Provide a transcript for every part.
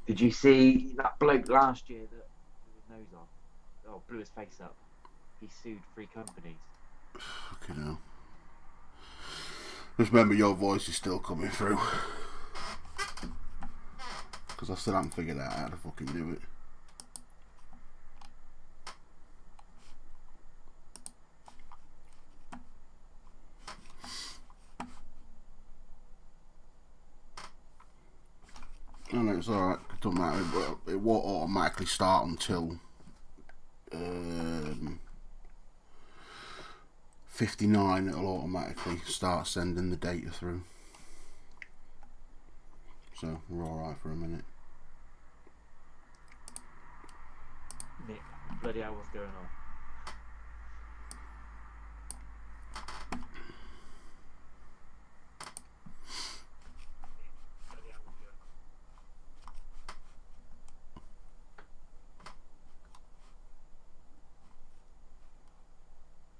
Did you see that bloke last year that blew his nose off? Oh, blew his face up. He sued 3 companies. Fucking hell. Just remember, your voice is still coming through. Because I still haven't figured out how to fucking do it. Oh no, it's alright. It doesn't matter. It won't automatically start until 59. It'll automatically start sending the data through. So we're alright for a minute. Nick, bloody hell, what's going on?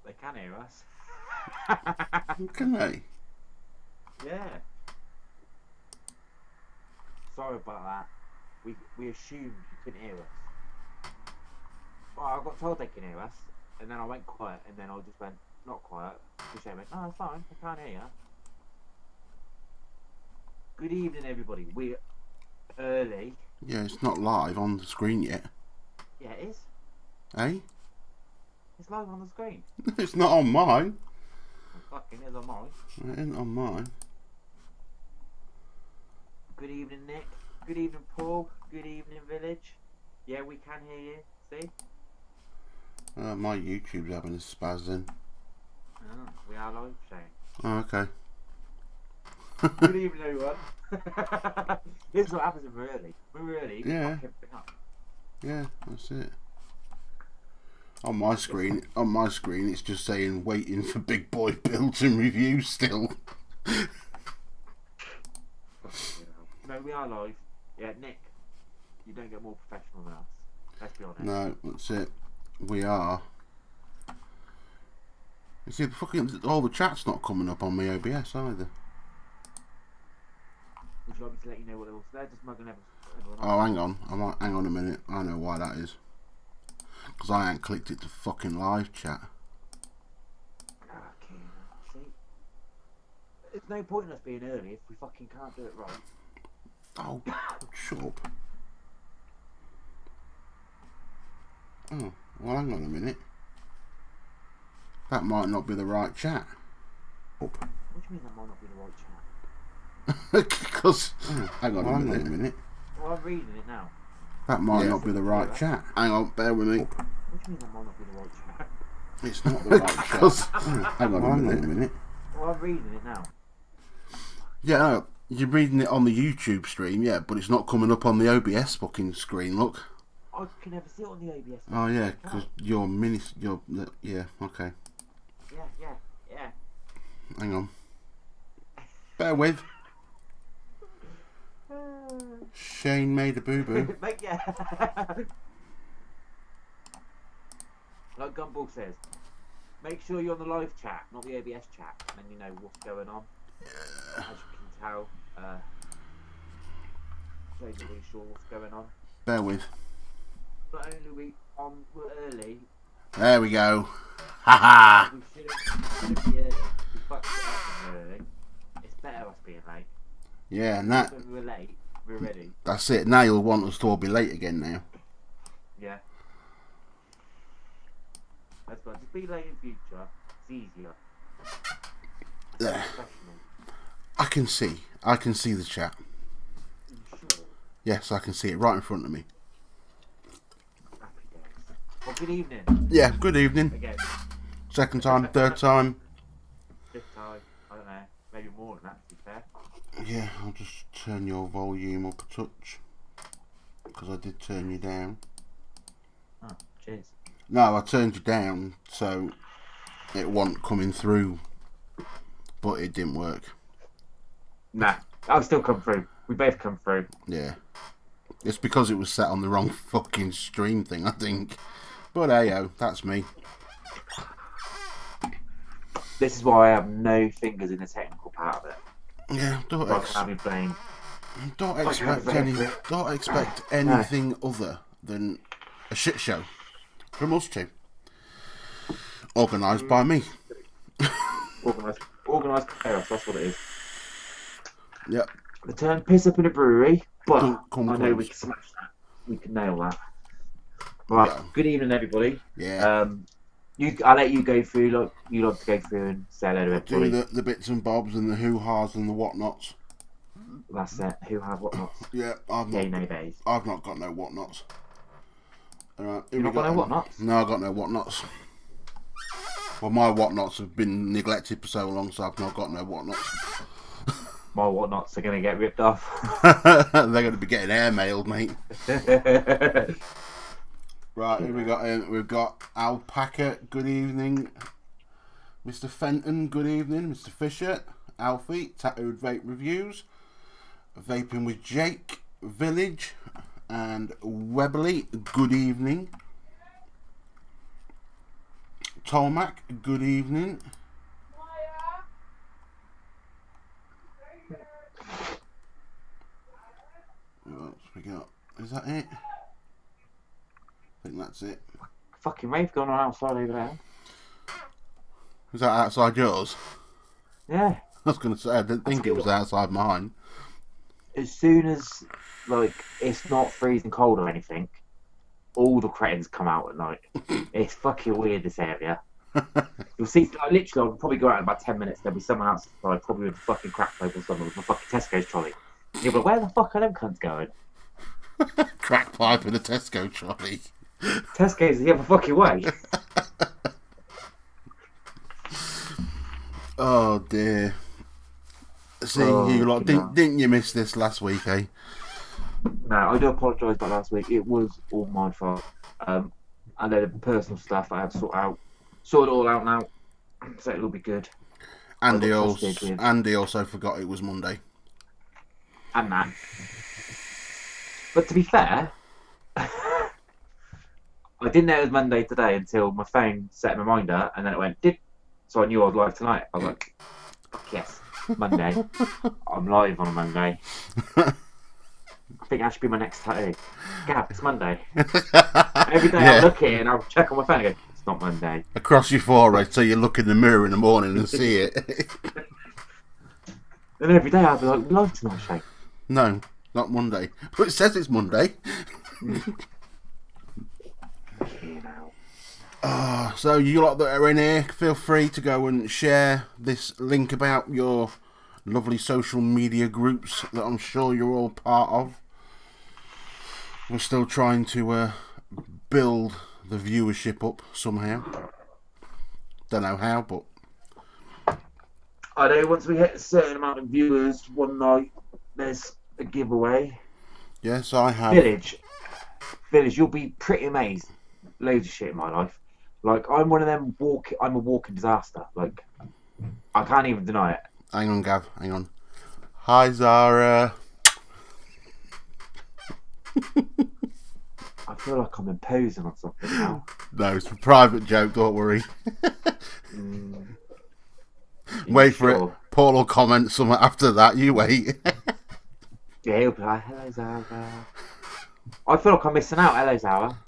They can hear us. Can they? Yeah. Sorry about that. We assumed you couldn't hear us. Well, I got told they can hear us, and then I went quiet, and then I just went not quiet. Shane went, no, it's fine, I can't hear you. Good evening, everybody. We're early. Yeah, it's not live on the screen yet. Yeah, it is. Eh? It's live on the screen. It's not on mine. It fucking is on mine. It ain't on mine. Good evening, Nick. Good evening, Paul. Good evening, Village. Yeah, we can hear you. See? My YouTube's having a spaz then. Oh, we are live, Shane. Oh, okay. Good evening, everyone. This is what happens when we're early. We're early. Yeah. Yeah, that's it. On my screen, it's just saying waiting for Big Boy builds and reviews still. No, we are live. Yeah, Nick, you don't get more professional than us. Let's be honest. No, that's it. We are. You see, all the chat's not coming up on my OBS either. Would you like me to let you know what they're just mugging everyone Oh, hang on. Hang on a minute. I know why that is. Because I ain't clicked it to fucking live chat. Okay, see? There's no point in us being early if we fucking can't do it right. Oh, shut up. Oh, well, hang on a minute. That might not be the right chat. What do you mean that might not be the right chat? Because, hang on a minute. Well, I'm reading it now. That might not be the right chat. Hang on, bear with me. What do you mean that might not be the right chat? It's not the right chat. Hang on a minute. Well, I'm reading it now. Yeah, no, you're reading it on the YouTube stream, yeah, but it's not coming up on the OBS fucking screen, look. I can never see it on the OBS. Oh, yeah, because your yeah, okay. Yeah. Hang on. Bear with. Shane made a boo-boo. Yeah. Like Gumball says, make sure you're on the live chat, not the OBS chat, and then you know what's going on. Yeah. As you can tell, Shane's not really sure what's going on. Bear with. Not only we're early. There we go. Haha. We shouldn't be early. We fucked it up when we're early. It's better us being late. Yeah, and that. When we're late, we're ready. That's it. Now you'll want us to all be late again now. Yeah. That's good. Just be late in future. It's easier. There. I can see the chat. Sure. Yes, I can see it right in front of me. Happy days. Well, good evening. Yeah, good evening. Again. Second time, third time. Fifth time. I don't know. Maybe more than that, to be fair. Yeah, I'll just turn your volume up a touch. Because I did turn you down. Oh, cheers. No, I turned you down so it wasn't coming through. But it didn't work. Nah, I'll still come through. We both come through. Yeah. It's because it was set on the wrong fucking stream thing, I think. But hey, that's me. This is why I have no fingers in the technical part of it. Yeah, don't expect anything other than a shit show from us two. Organised by me. Organised chaos, that's what it is. Yep. The term piss up in a brewery, but I know close. we can smash that. We can nail that. Right, yeah. Good evening, everybody. Yeah. I'll let you go through. Look, you love to go through and say hello to everybody. Do the bits and bobs and the hoo-has and the whatnots. That's it. Hoo-ha whatnots. Yeah, I've not got no whatnots. Alright, you not got no whatnots? No, I've got no whatnots. Well, my whatnots have been neglected for so long, so I've not got no whatnots. My whatnots are going to get ripped off. They're going to be getting airmailed, mate. Right, here we've got Alpaca, good evening. Mr. Fenton, good evening. Mr. Fisher, Alfie, Tattooed Vape Reviews, Vaping with Jake, Village, and Webley, good evening. Tolmac, good evening. What else we got? Is that it? I think that's it. Fucking rave going on outside over there. Is that outside yours? Yeah. I was going to say, I didn't think it was outside mine. As soon as, like, it's not freezing cold or anything, all the cretins come out at night. It's fucking weird, this area. You'll see, like, literally, I'll probably go out in about 10 minutes. There'll be someone outside, probably with a fucking crack pipe or something, with a fucking Tesco's trolley. You'll be like, where the fuck are them cunts going? Crack pipe in a Tesco trolley. Tesco's the other fucking way. Oh dear. See, you lot, didn't you miss this last week, eh? No, I do apologise about last week. It was all my fault. I know the personal stuff I have to sort it all out now, so it'll be good. Andy also forgot it was Monday. And that. But to be fair, I didn't know it was Monday today until my phone set a reminder, and then it went did. So I knew I was live tonight. I was like, fuck yes, Monday. I'm live on a Monday. I think that should be my next tattoo. Gab, it's Monday. Every day I look here and I'll check on my phone and go, it's not Monday. Across your forehead, so you look in the mirror in the morning and see it. And every day I'll be like, live tonight, Shane. No, not Monday. But it says it's Monday. So you lot that are in here, feel free to go and share this link about your lovely social media groups that I'm sure you're all part of. We're still trying to build the viewership up somehow. Don't know how, but I know once we hit a certain amount of viewers one night, there's a giveaway. Yes, I have. Village, you'll be pretty amazed. Loads of shit in my life. Like, I'm one of them I'm a walking disaster. Like, I can't even deny it. Hang on, Gav. Hang on. Hi, Zara. I feel like I'm imposing on something now. No, it's a private joke. Don't worry. Wait for it. Paul will comment something after that. You wait. Yeah, he'll be like, hello, Zara. I feel like I'm missing out. Hello, Zara.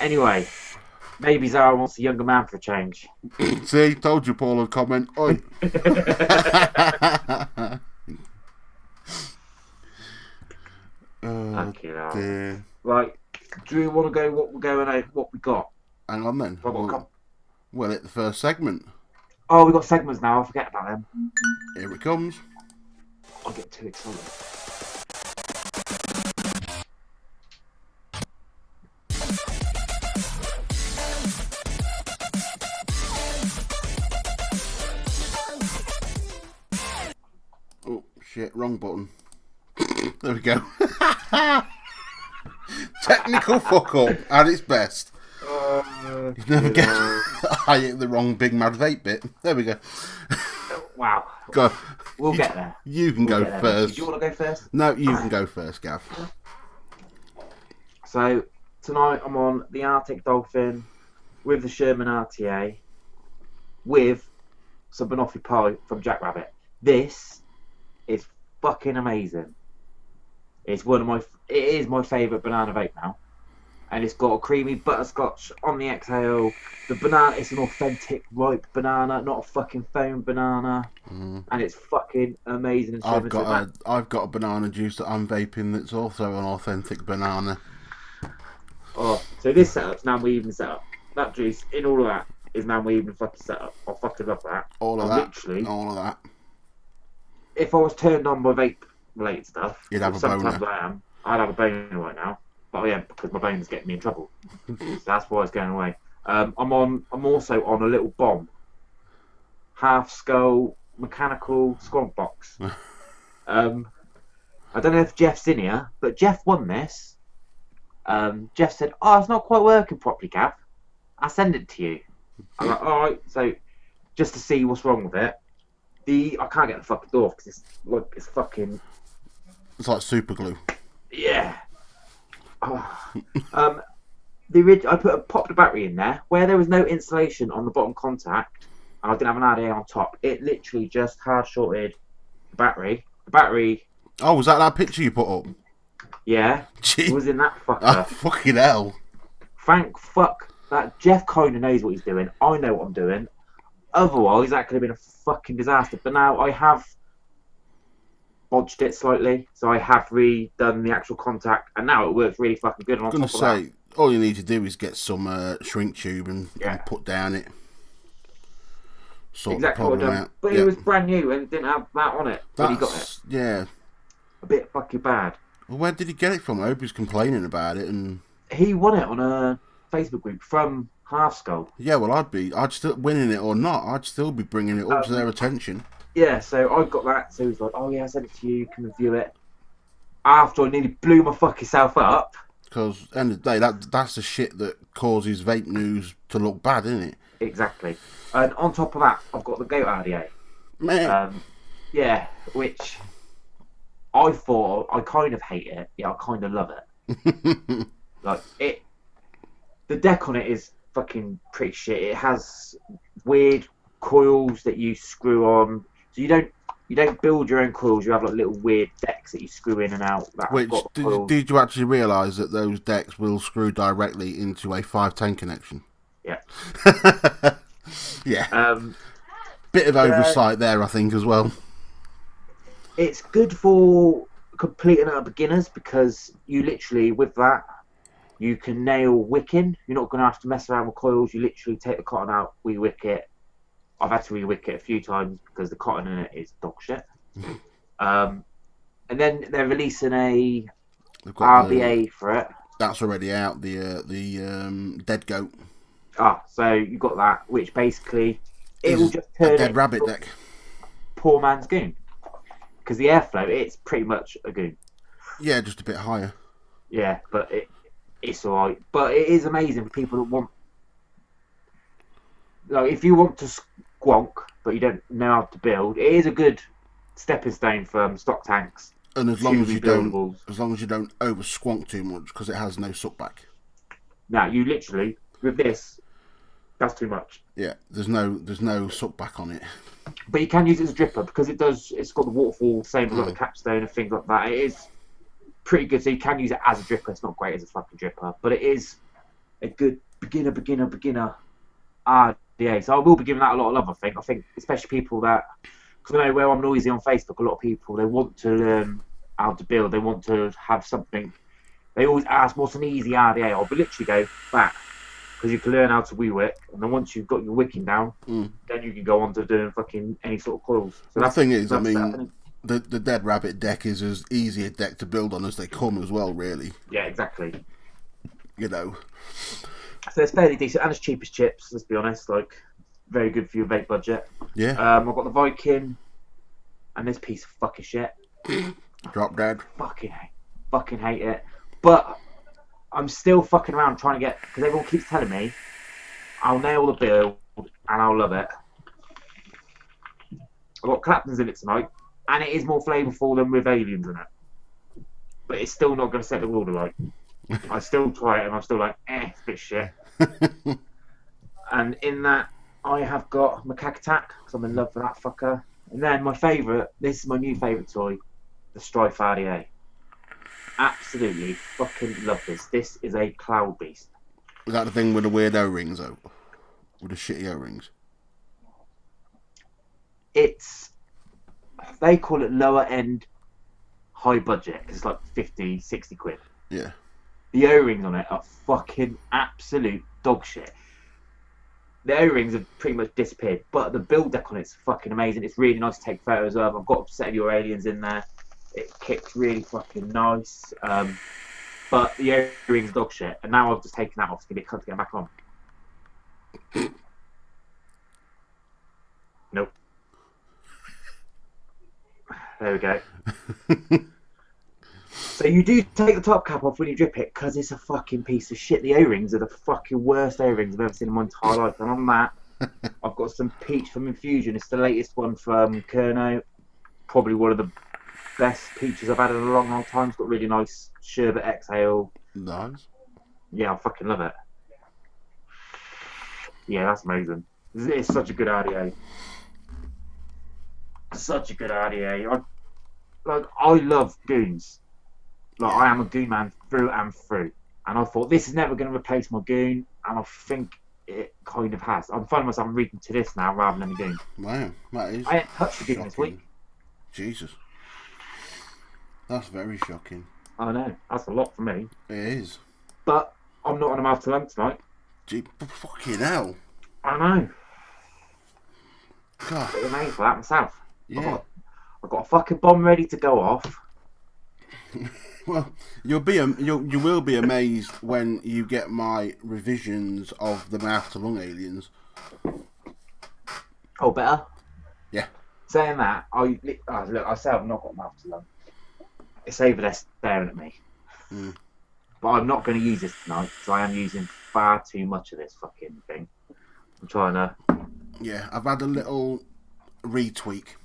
Anyway, maybe Zara wants a younger man for a change. See, told you Paul would comment. Oi. Oh, dear. Right, do we want to go what we got? Hang on then. We'll hit the first segment. Oh, we got segments now. I forget about them. Here it comes. I'll get too excited. Oh, shit, wrong button. There we go. Technical fuck up at its best. You never get. I hit the wrong Big Mad Vape bit. There we go. Wow. Go. We'll get there. You can go first. Do you want to go first? No, you can go first, Gav. So tonight I'm on the Arctic Dolphin with the Sherman RTA with some banoffee pie from Jackrabbit. This is fucking amazing. It's it is my favourite banana vape now. And it's got a creamy butterscotch on the exhale. The banana is an authentic ripe banana, not a fucking foam banana. And it's fucking amazing. I've got a banana juice that I'm vaping that's also an authentic banana. Oh, so this setup's now my evening setup. That juice in all of that is now my evening fucking setup. I fucking love that. All of that. If I was turned on by vape related stuff, you'd have a boner. Sometimes I am. I'd have a boner right now. But I am, because my bone's getting me in trouble. So that's why it's going away. I'm also on a little bomb. Half skull mechanical squonk box. I don't know if Jeff's in here, but Jeff won this. Jeff said, "Oh, it's not quite working properly, Gav. I'll send it to you." I'm like, "All right." So just to see what's wrong with it. I can't get the fucking door because it's fucking. It's like super glue. Yeah. Oh. I popped the battery in there where there was no insulation on the bottom contact, and I didn't have an RDA on top. It literally just hard shorted the battery. The battery. Oh, was that picture you put up? Yeah. Gee. It was in that fucker. Oh, fucking hell. Thank fuck that Jeff kind of knows what he's doing. I know what I'm doing. Otherwise, that could have been a fucking disaster. But now I have bodged it slightly, so I have redone the actual contact, and now it works really fucking good. I'm gonna say, all you need to do is get some shrink tube and put down it. Sort exactly what I've done. Out. But it was brand new and didn't have that on it when he got it. Yeah. A bit fucking bad. Well, where did he get it from? I hope he's complaining about it. And he won it on a Facebook group from Half Skull. Yeah, well, I'd still winning it or not. I'd still be bringing it up to their attention. Yeah, so I got that. So he was like, "Oh yeah, I sent it to you. Can review it." After I nearly blew my fucking self up. Because at the end of the day, that's the shit that causes vape news to look bad, isn't it? Exactly. And on top of that, I've got the Goat RDA. Man. Yeah, which I thought I kind of hate it. Yeah, I kind of love it. Like it, the deck on it is fucking pretty shit. It has weird coils that you screw on. So you don't build your own coils. You have like little weird decks that you screw in and out. Which did you actually realise that those decks will screw directly into a 510 connection? Yeah. Yeah. Bit of oversight there, I think, as well. It's good for complete and utter beginners because you literally, with that, you can nail wicking. You're not going to have to mess around with coils. You literally take the cotton out, re-wick it. I've had to re-wick it a few times because the cotton in it is dog shit. And then they're releasing a RBA for it. That's already out. The Dead Goat. So you got that, which basically it will just turn a Dead Rabbit deck. Poor man's goon. Because the airflow, it's pretty much a goon. Yeah, just a bit higher. Yeah, but it's alright. But it is amazing for people that want. Like, if you want to squonk, but you don't know how to build, it is a good stepping stone for stock tanks. And as long as you don't over squonk too much, because it has no suckback. Now you literally with this, that's too much. Yeah, there's no suckback on it. But you can use it as a dripper because it's got the waterfall, same as the capstone and things like that. It is pretty good, so you can use it as a dripper. It's not great as a fucking dripper, but it is a good beginner RDA. So I will be giving that a lot of love. I think especially people that, because I know where I'm noisy on Facebook, a lot of people, they want to learn how to build. They want to have something. They always ask, what's an easy RDA? I'll literally go back. Because you can learn how to wick, and then once you've got your wicking down, then you can go on to doing fucking any sort of coils. So the thing is, I mean, the Dead Rabbit deck is as easy a deck to build on as they come as well, really. Yeah, exactly. You know. So it's fairly decent, and it's cheap as chips, let's be honest. Like, very good for your vape budget. Yeah. I've got the Viking, and this piece of fucking shit. Drop Dead. Fucking hate it. But I'm still fucking around trying to get, because everyone keeps telling me I'll nail the build and I'll love it. I've got Clapton's in it tonight, And it is more flavourful than with aliens in it. But it's still not going to set the world alight. I still try it and I'm still like, it's a bit shit. And in that, I have got Macaque Attack, because I'm in love with that fucker. And then my favourite, this is my new favourite toy, the Strife RDA. Absolutely fucking love this. This is a cloud beast. Is that the thing with the weird O-rings, though? With the shitty O-rings? They call it lower end, high budget, because it's like 50, 60 quid. Yeah. The O-rings on it are fucking absolute dog shit. The O-rings have pretty much disappeared, but the build deck on it's fucking amazing. It's really nice to take photos of. I've got a set of your aliens in there. It kicks really fucking nice. But the O-rings are dog shit, and now I've just taken that off. It's going to be a cunt to get back on. Nope. There we go. So you do take the top cap off when you drip it, because it's a fucking piece of shit. The O-rings are the fucking worst O-rings I've ever seen in my entire life. And on that, I've got some peach from Infusion. It's the latest one from Kerno. Probably one of the best peaches I've had in a long, long time. It's got really nice sherbet exhale. Nice. Yeah, I fucking love it. Yeah, that's amazing. It's such a good RDA. Such a good RDA. I love goons. Like, I am a goon man through and through. And I thought, this is never going to replace my goon. And I think it kind of has. I'm finding myself reading to this now rather than a goon. Wow, that is. I ain't touched the goon this week. Jesus. That's very shocking. I know. That's a lot for me. It is. But I'm not on a mouth to lunch tonight. Gee, fucking hell. I know. God. I'm amazed for that myself. Yeah. I've got a fucking bomb ready to go off. Well, you will be amazed when you get my revisions of the mouth to lung aliens. Oh, better? Yeah. Saying that, look, I say I've not got mouth to lung. It's over there staring at me. Mm. But I'm not going to use this tonight, because I am using far too much of this fucking thing. I'm trying to... Yeah, I've had a little retweak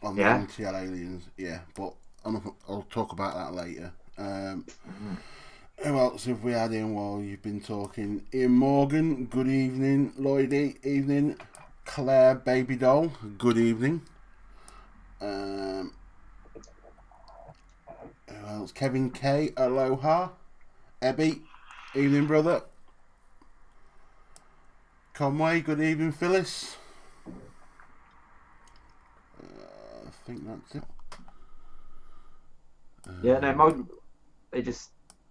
on the NTL aliens. Yeah, but I'll talk about that later. Who else have we had in while you've been talking? Ian Morgan, good evening. Lloydie, evening. Claire Baby Doll, good evening. Who else? Kevin K, aloha. Ebby, evening brother. Conway, good evening. Phyllis. I think that's it. Yeah, no,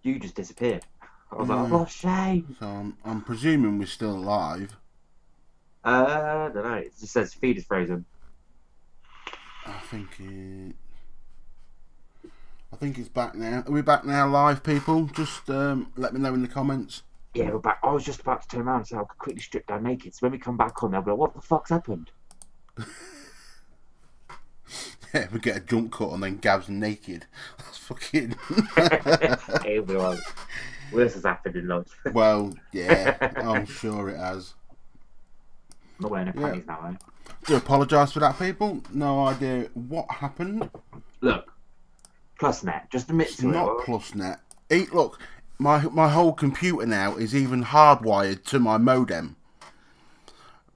you just disappeared. I was like, oh, shame. So I'm presuming we're still alive. I don't know. It just says feed is frozen. I think it's back now. Are we back now live, people? Just let me know in the comments. Yeah, we're back. I was just about to turn around so I could quickly strip down naked. So when we come back on, they'll be like, what the fuck's happened? Yeah, we get a jump cut and then Gav's naked. That's fucking... It'll be like, worse has happened in life. Well, yeah, I'm sure it has. I'm not wearing any panties now, eh? Do apologise for that, people. No idea what happened. Look, PlusNet, just admit It's to it. not PlusNet. Look, my whole computer now is even hardwired to my modem.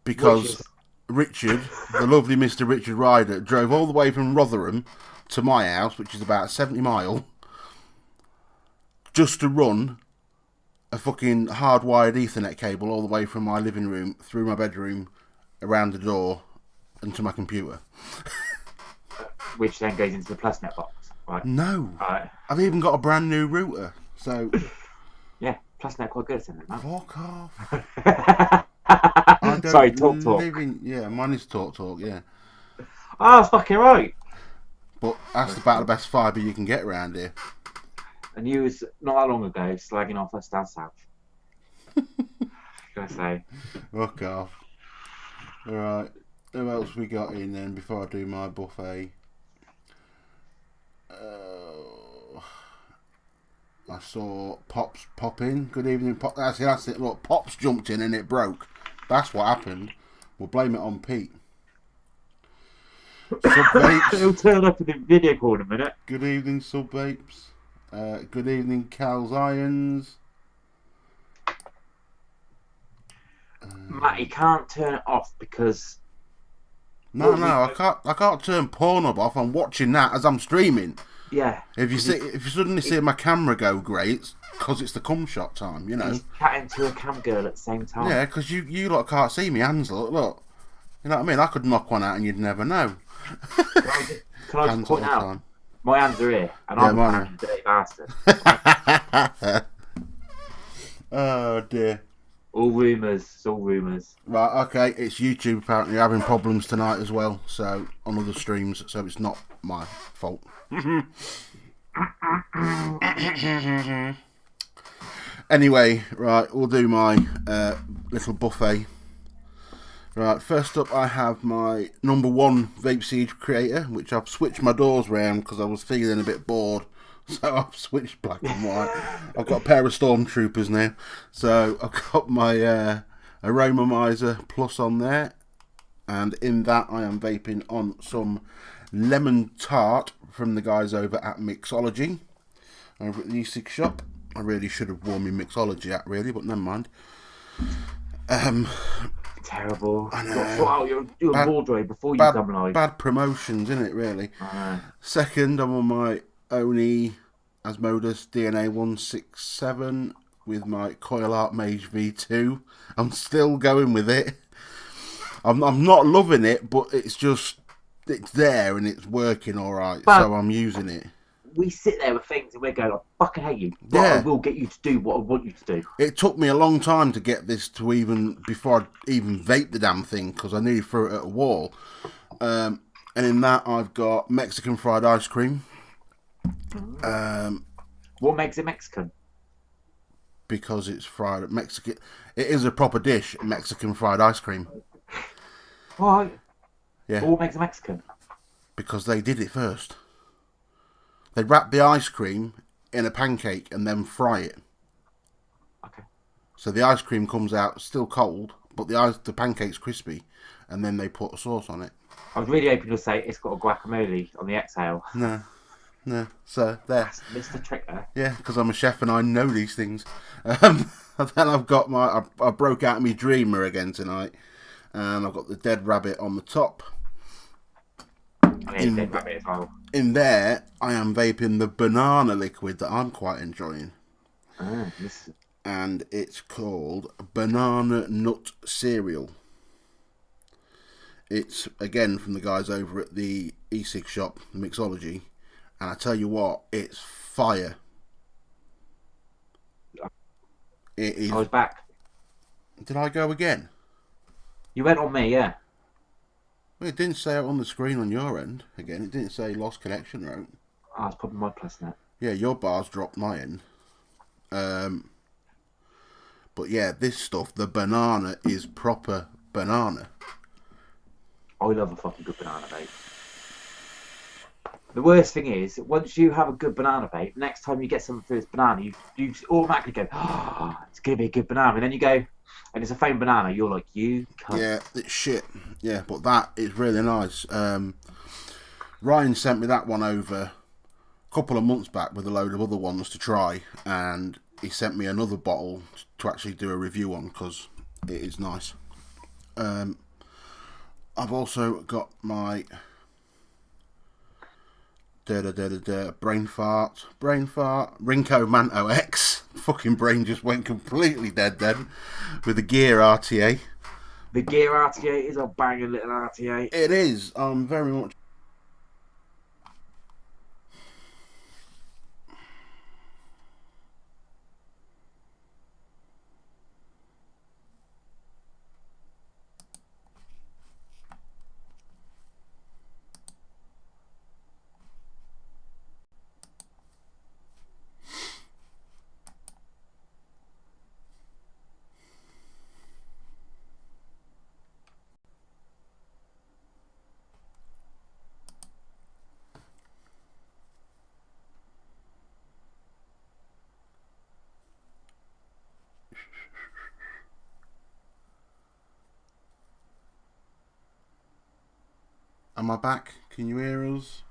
Because Richard, the lovely Mr. Richard Ryder, drove all the way from Rotherham to my house, which is about 70 miles, just to run a fucking hardwired Ethernet cable all the way from my living room, through my bedroom, around the door, and to my computer. Which then goes into the PlusNet box, right? No. Right. I've even got a brand new router, so... Yeah, PlusNet quite good at something, man. Fuck off. Sorry, talk. Yeah, mine is talk, yeah. Oh, that's fucking right. But that's about the best fibre you can get around here. And you was, not that long ago, slagging off us down south. Gonna say. Fuck off. Alright, who else we got in then before I do my buffet? I saw Pops pop in. Good evening, Pop. That's it. Look, Pops jumped in and it broke. That's what happened. We'll blame it on Pete. Sub vapes. He'll turn up in the video call in a minute. Good evening, sub vapes. Good evening, Cal's Irons. Matt, you can't turn it off because. No, I can't turn Pornhub off. I'm watching that as I'm streaming. Yeah. If you suddenly see my camera go grey, it's because it's the cum shot time, you know. He's chatting to a cam girl at the same time. Yeah, because you lot can't see me hands. Look. You know what I mean? I could knock one out and you'd never know. Can I just point out? Time. My hands are here, and I'm a dirty bastard. Oh dear. All rumours. It's all rumours. Right, okay. It's YouTube apparently having problems tonight as well. So on other streams, so it's not my fault. Anyway, right, we'll do my little buffet. Right, first up I have my number 1 vape seed creator, which I've switched my doors round because I was feeling a bit bored. So I've switched black and white. I've got a pair of Stormtroopers now. So I've got my Aroma Miser Plus on there. And in that I am vaping on some Lemon Tart from the guys over at Mixology. Over at the e-cig shop. I really should have worn my Mixology out really, but never mind. Terrible. I know. You're doing Baldray before you come live. Bad promotions, isn't it, really? Second, I'm on my Oni Asmodus DNA 167 with my Coil Art Mage V2. I'm still going with it. I'm not loving it, but it's there and it's working alright, so I'm using it. We sit there with things and we're going, I fucking hate you. But I will get you to do what I want you to do. It took me a long time to get this to before I even vape the damn thing, because I nearly threw it at a wall. And in that I've got Mexican fried ice cream. What makes it Mexican? Because it's fried Mexican. It is a proper dish, Mexican fried ice cream. What? Yeah. What makes it Mexican? Because they did it first. They wrap the ice cream in a pancake and then fry it. Okay. So the ice cream comes out still cold, but the pancake's crispy, and then they put a sauce on it. I was really hoping to say it's got a guacamole on the exhale. No. So there. Missed the trick there. Yeah, because I'm a chef and I know these things. And then I've got I broke out my Dreamer again tonight, and I've got the Dead Rabbit on the top. Dead Rabbit as well. In there, I am vaping the banana liquid that I'm quite enjoying. And it's called Banana Nut Cereal. It's, again, from the guys over at the e-cig shop, Mixology. And I tell you what, it's fire. It is. I was back. Did I go again? You went on me, yeah. Well, it didn't say it on the screen on your end. Again, it didn't say lost connection route. Oh, it's probably my plus net. Yeah, your bars dropped my end. But yeah, this stuff, the banana is proper banana. I love a fucking good banana vape. The worst thing is, once you have a good banana vape, next time you get something through this banana, you automatically go, oh, it's going to be a good banana. And then you go, and it's a foam banana, you're like, you cunt. Yeah, it's shit. Yeah, but that is really nice. Ryan sent me that one over a couple of months back with a load of other ones to try, and he sent me another bottle to actually do a review on, because it is nice. I've also got my brain fart Rinko Manto X. Fucking brain just went completely dead then, with the Gear RTA. The Gear RTA is a banging little RTA. It is. Very much. Am I back? Can you hear us?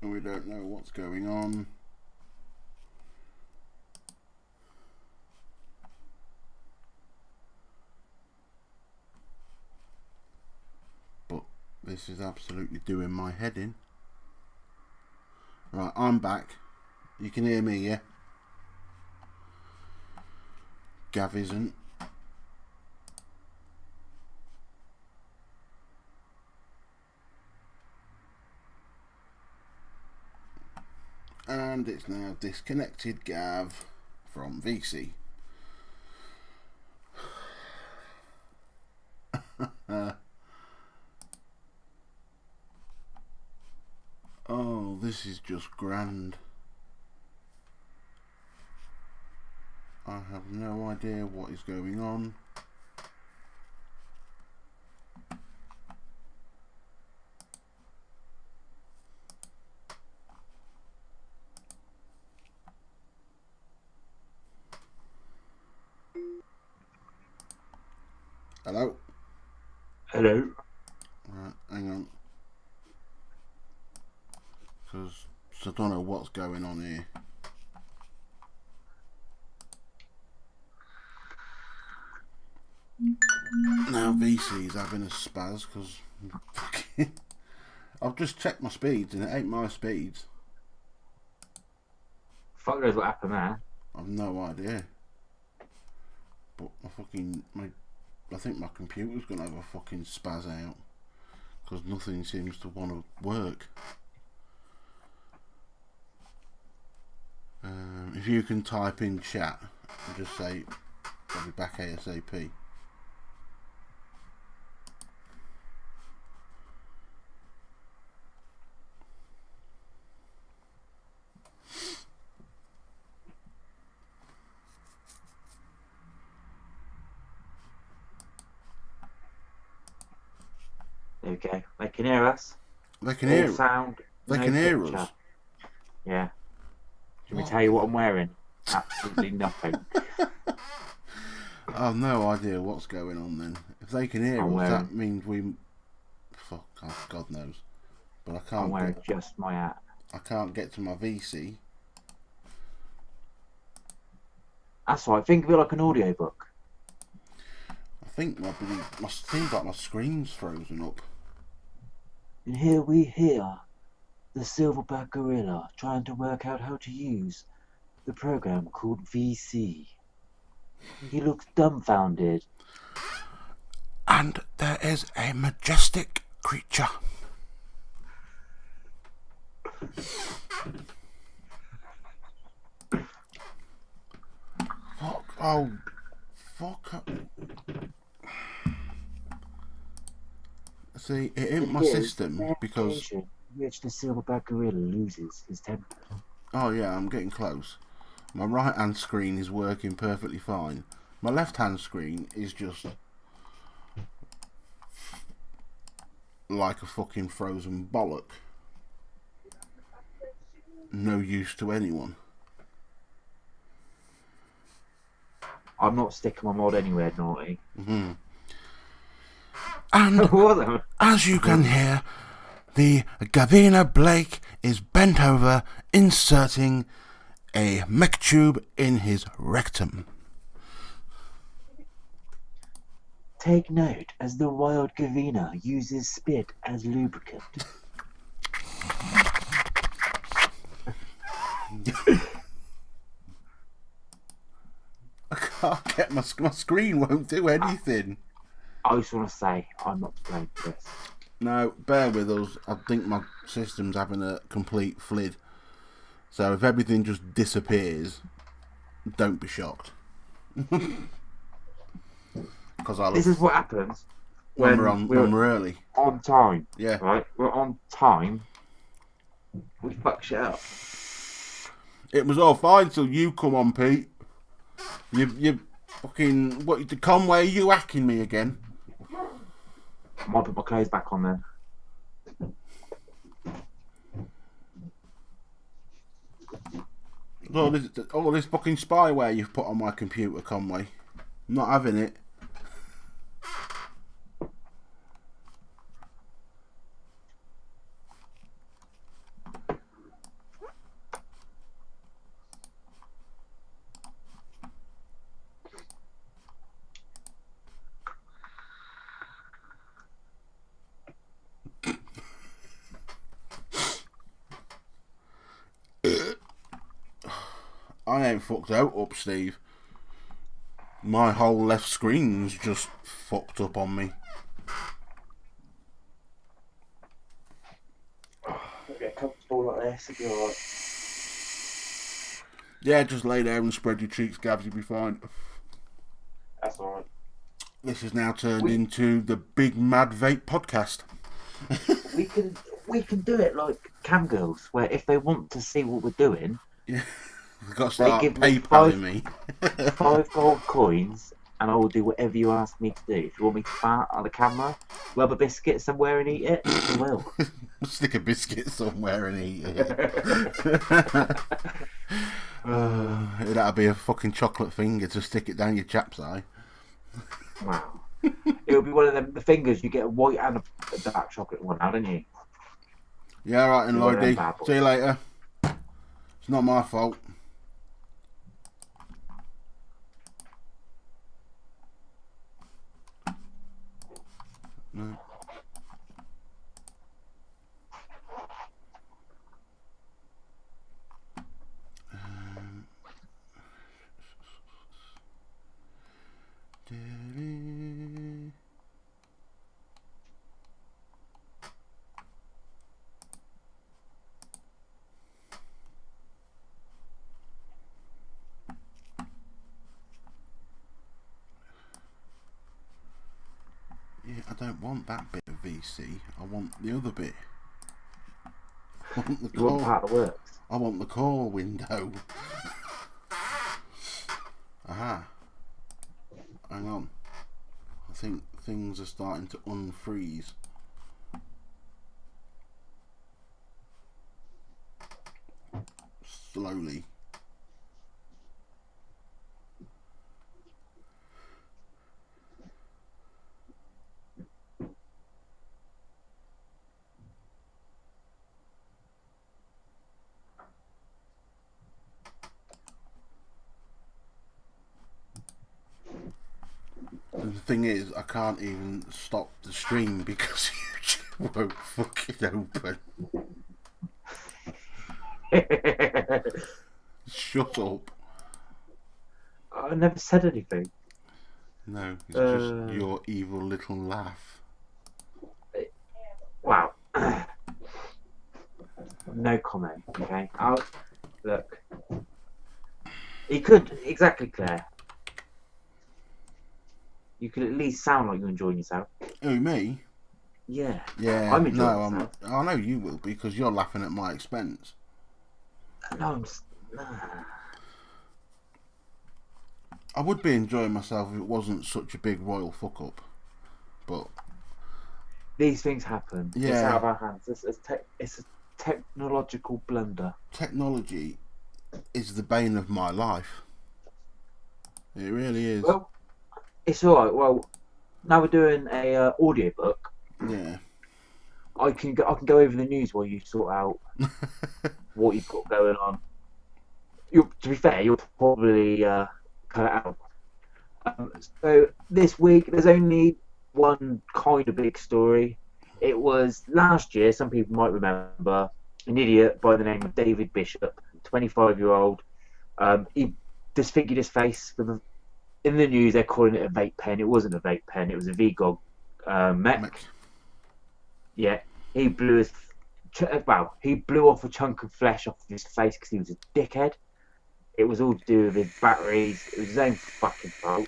We don't know what's going on. But this is absolutely doing my head in. Right, I'm back. You can hear me, yeah? Gav isn't. And it's now disconnected Gav from VC. Oh, this is just grand. I have no idea what is going on. Hello? Hello. Right, hang on. Because I don't know what's going on here. Now VC's having a spaz because I've just checked my speeds and it ain't my speeds. Fuck knows what happened there. I've no idea. But I think my computer's gonna have a fucking spaz out because nothing seems to want to work. If you can type in chat and just say I'll be back ASAP. There we go. They can hear us. They can hear. Sound. They no can hear picture. us. Yeah. Should we tell you what I'm wearing? Absolutely nothing. I've no idea what's going on then. If they can hear us, that means we. Fuck, God knows. But I can't. I'm wearing just my hat. I can't get to my VC. That's right. Think of it like an audiobook. I think seems like my screen's frozen up. And here we hear the silverback gorilla trying to work out how to use the program called VC. He looks dumbfounded. And there is a majestic creature. Fuck. Oh, fuck. See, it ain't my system because. Which the silverback gorilla loses his temper. Oh yeah, I'm getting close. My right hand screen is working perfectly fine. My left hand screen is just like a fucking frozen bollock. No use to anyone. I'm not sticking my mod anywhere, naughty. Mm-hmm. And as you can hear, the Gavina Blake is bent over, inserting a mech tube in his rectum. Take note as the wild Gavina uses spit as lubricant. I can't get my screen won't do anything. I just want to say I'm not to blame for this. No, bear with us. I think my system's having a complete flid. So if everything just disappears, don't be shocked. This is what happens when we're early. On time. Yeah. Right? We're on time. We fuck shit up. It was all fine till you come on, Pete. You fucking... What, Conway, are you hacking me again? I might put my clothes back on then. All this fucking spyware you've put on my computer, Conway. I'm not having it. I ain't fucked out up, Steve. My whole left screen's just fucked up on me. Get comfortable like this, it'll be alright. Yeah, just lay down and spread your cheeks, Gabs, you'll be fine. That's alright. This is now turned into the Big Mad Vape podcast. we can do it like cam girls, where if they want to see what we're doing, yeah, we've got to start give PayPaling me. 5 gold coins, and I will do whatever you ask me to do. If you want me to fart on the camera, rub a biscuit somewhere and eat it, I will. Stick a biscuit somewhere and eat it. That'd be a fucking chocolate finger to stick it down your chap's eye. Wow. It'll be one of them, the fingers, you get a white and a dark chocolate one now, don't you? Yeah, alright, and Lloydie. See you later. It's not my fault. No. Yeah, I don't want that bit of VC. I want the other bit. I want the You want part of the works? I want the core window. Aha. Hang on. I think things are starting to unfreeze. Slowly. The thing is, I can't even stop the stream because YouTube won't fucking open. Shut up. I never said anything. No, it's just your evil little laugh. Wow. No comment, okay? Look. You could, exactly, Claire. You could at least sound like you're enjoying yourself. Who, me? Yeah. Yeah, I'm enjoying myself. I know you will because you're laughing at my expense. No, I'm just... I would be enjoying myself if it wasn't such a big royal fuck up. But... these things happen. Yeah. It's out of our hands. It's a technological blunder. Technology is the bane of my life. It really is. Well, it's alright. Well, now we're doing a audio book. Yeah. I can go over the news while you sort out what you've got going on. To be fair, you'll probably cut it out. So this week, there's only one kind of big story. It was last year. Some people might remember an idiot by the name of David Bishop, 25-year-old. He disfigured his face with in the news. They're calling it a vape pen. It wasn't a vape pen. It was a VGOG mech. Yeah, he blew he blew off a chunk of flesh off his face because he was a dickhead. It was all to do with his batteries. It was his own fucking fault.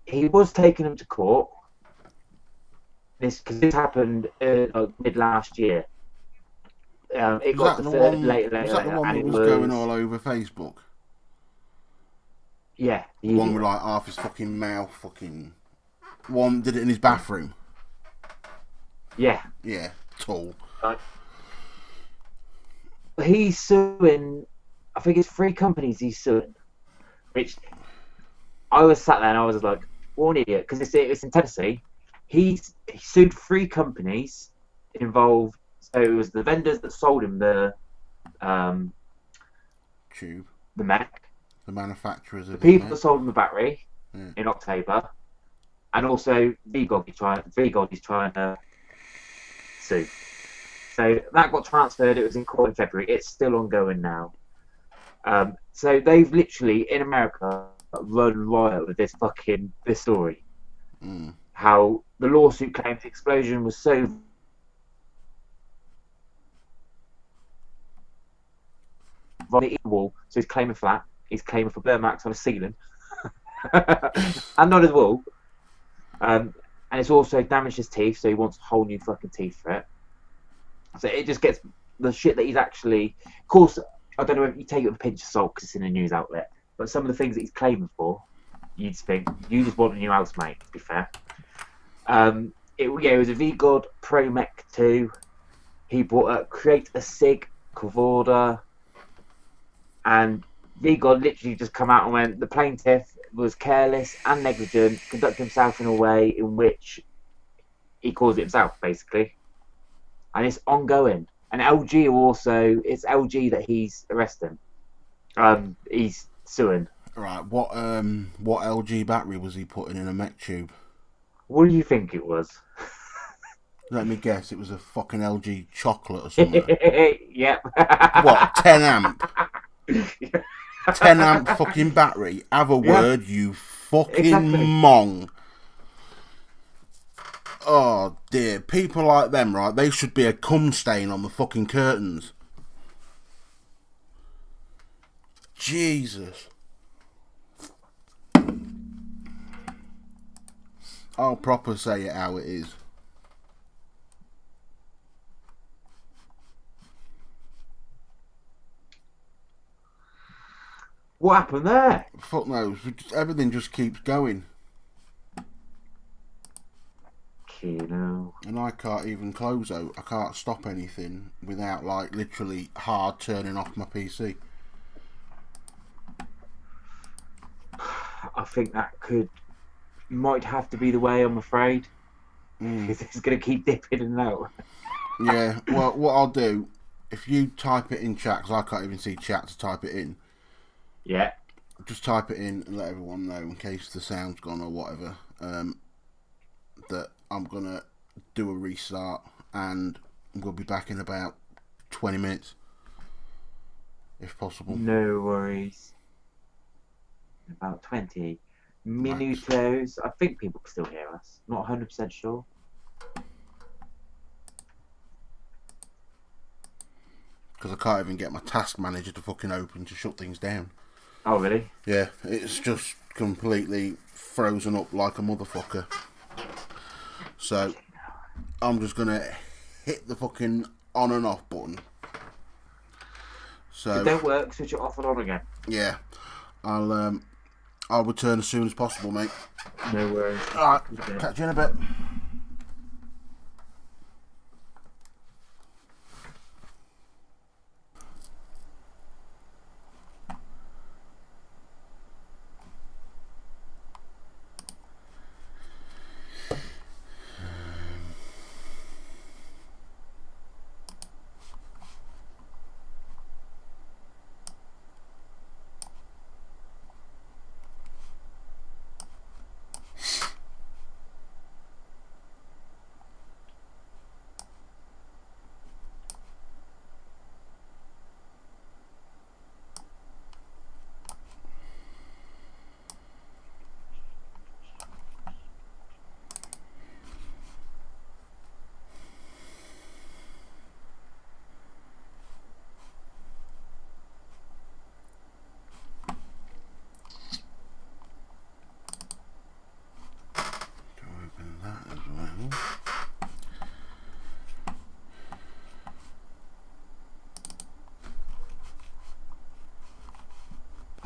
He was taking him to court. This happened mid last year. It got later. Was that the one that was going all over Facebook? Yeah. The one with like half his fucking mouth fucking one did it in his bathroom. Yeah. Yeah, tall. He's suing. I think it's 3 companies he's suing. Which I was sat there and I was like, "What an idiot!" Because it's in Tennessee. He sued 3 companies involved. So it was the vendors that sold him the Tube. the Mac, The manufacturers the of people that sold him the battery Yeah. in October, and also VGOG is trying to sue. So that got transferred. It was in court in February. It's still ongoing now. So they've literally in America run riot with this story. How the lawsuit claims the explosion was so on the wall, so he's claiming for that. He's claiming for burn marks on the ceiling and on his wall. And it's also damaged his teeth, so he wants whole new fucking teeth for it. So it just gets the shit that he's actually. Of course, I don't know if you take it with a pinch of salt because it's in a news outlet, but some of the things that he's claiming for, you just think you just want a new house, mate. To be fair, it was a VGod Pro Mech 2. He bought a Create a Sig Cavorda, and VGod literally just come out and went, the plaintiff was careless and negligent, conducted himself in a way in which he caused it himself, basically. And it's ongoing. And LG also, it's LG that he's arresting. He's suing. Right, what LG battery was he putting in a mech tube? What do you think it was? Let me guess, it was a fucking LG chocolate or something. Yep. What, 10 amp? 10 amp fucking battery? Have a word, you fucking mong. Oh dear, people like them, right? They should be a cum stain on the fucking curtains. Jesus. I'll proper say it how it is. What happened there? Fuck knows. Everything just keeps going. Kino. And I can't even close out. I can't stop anything without, like, literally hard turning off my PC. I think that might have to be the way, I'm afraid. Because it's going to keep dipping in and out. Yeah, well, what I'll do, if you type it in chat, because I can't even see chat to type it in. Yeah. Just type it in and let everyone know in case the sound's gone or whatever. That I'm going to do a restart and we'll be back in about 20 minutes. If possible. No worries. About 20 minutos. I think people can still hear us. Not 100% sure. Because I can't even get my task manager to fucking open to shut things down. Oh, really? Yeah, it's just completely frozen up like a motherfucker. So, I'm just going to hit the fucking on and off button. So, if it don't work, switch it off and on again. Yeah. I'll return as soon as possible, mate. No worries. Alright, catch you in a bit.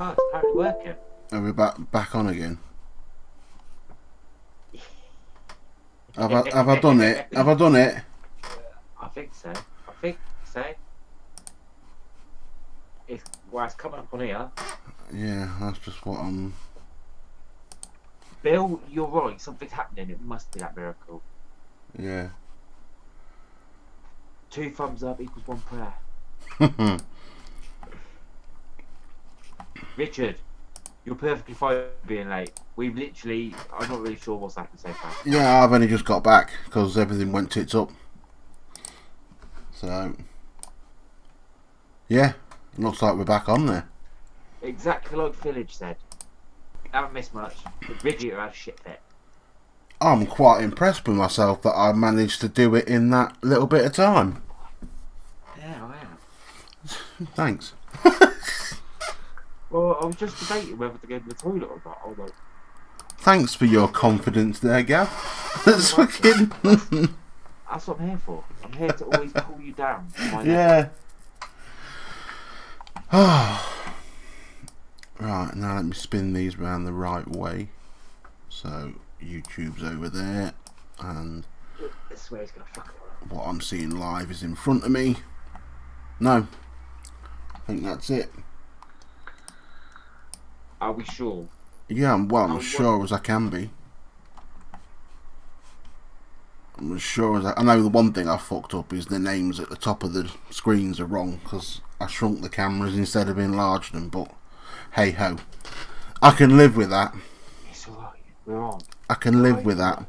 Oh, it's apparently working. Are we back on again? Have I done it? Have I done it? I think so. I think so. It's coming up on here. Yeah, that's just what I'm. Bill, you're right. Something's happening. It must be that miracle. Yeah. 2 thumbs up equals 1 prayer. Richard, you're perfectly fine being late. We've literally, I'm not really sure what's happened so far. Yeah, I've only just got back because everything went tits up. So, yeah, looks like we're back on there. Exactly like Village said. Haven't missed much. But Richard had a shit fit. I'm quite impressed with myself that I managed to do it in that little bit of time. Yeah, I am. Thanks. Well, I was just debating whether to go to the toilet or not. I was like, Thanks for your confidence there, Gav. That's fucking. that's what I'm here for. I'm here to always pull you down. Yeah. Right, now let me spin these round the right way. So, YouTube's over there, and I swear he's gonna fuck it up. what I'm seeing live is in front of me. No. I think that's it. Are we sure? Yeah, I'm as sure as I can be. I'm as sure as I know the one thing I fucked up is the names at the top of the screens are wrong because I shrunk the cameras instead of enlarged them, but hey ho. I can live with that. It's alright, we're on. I can live with that.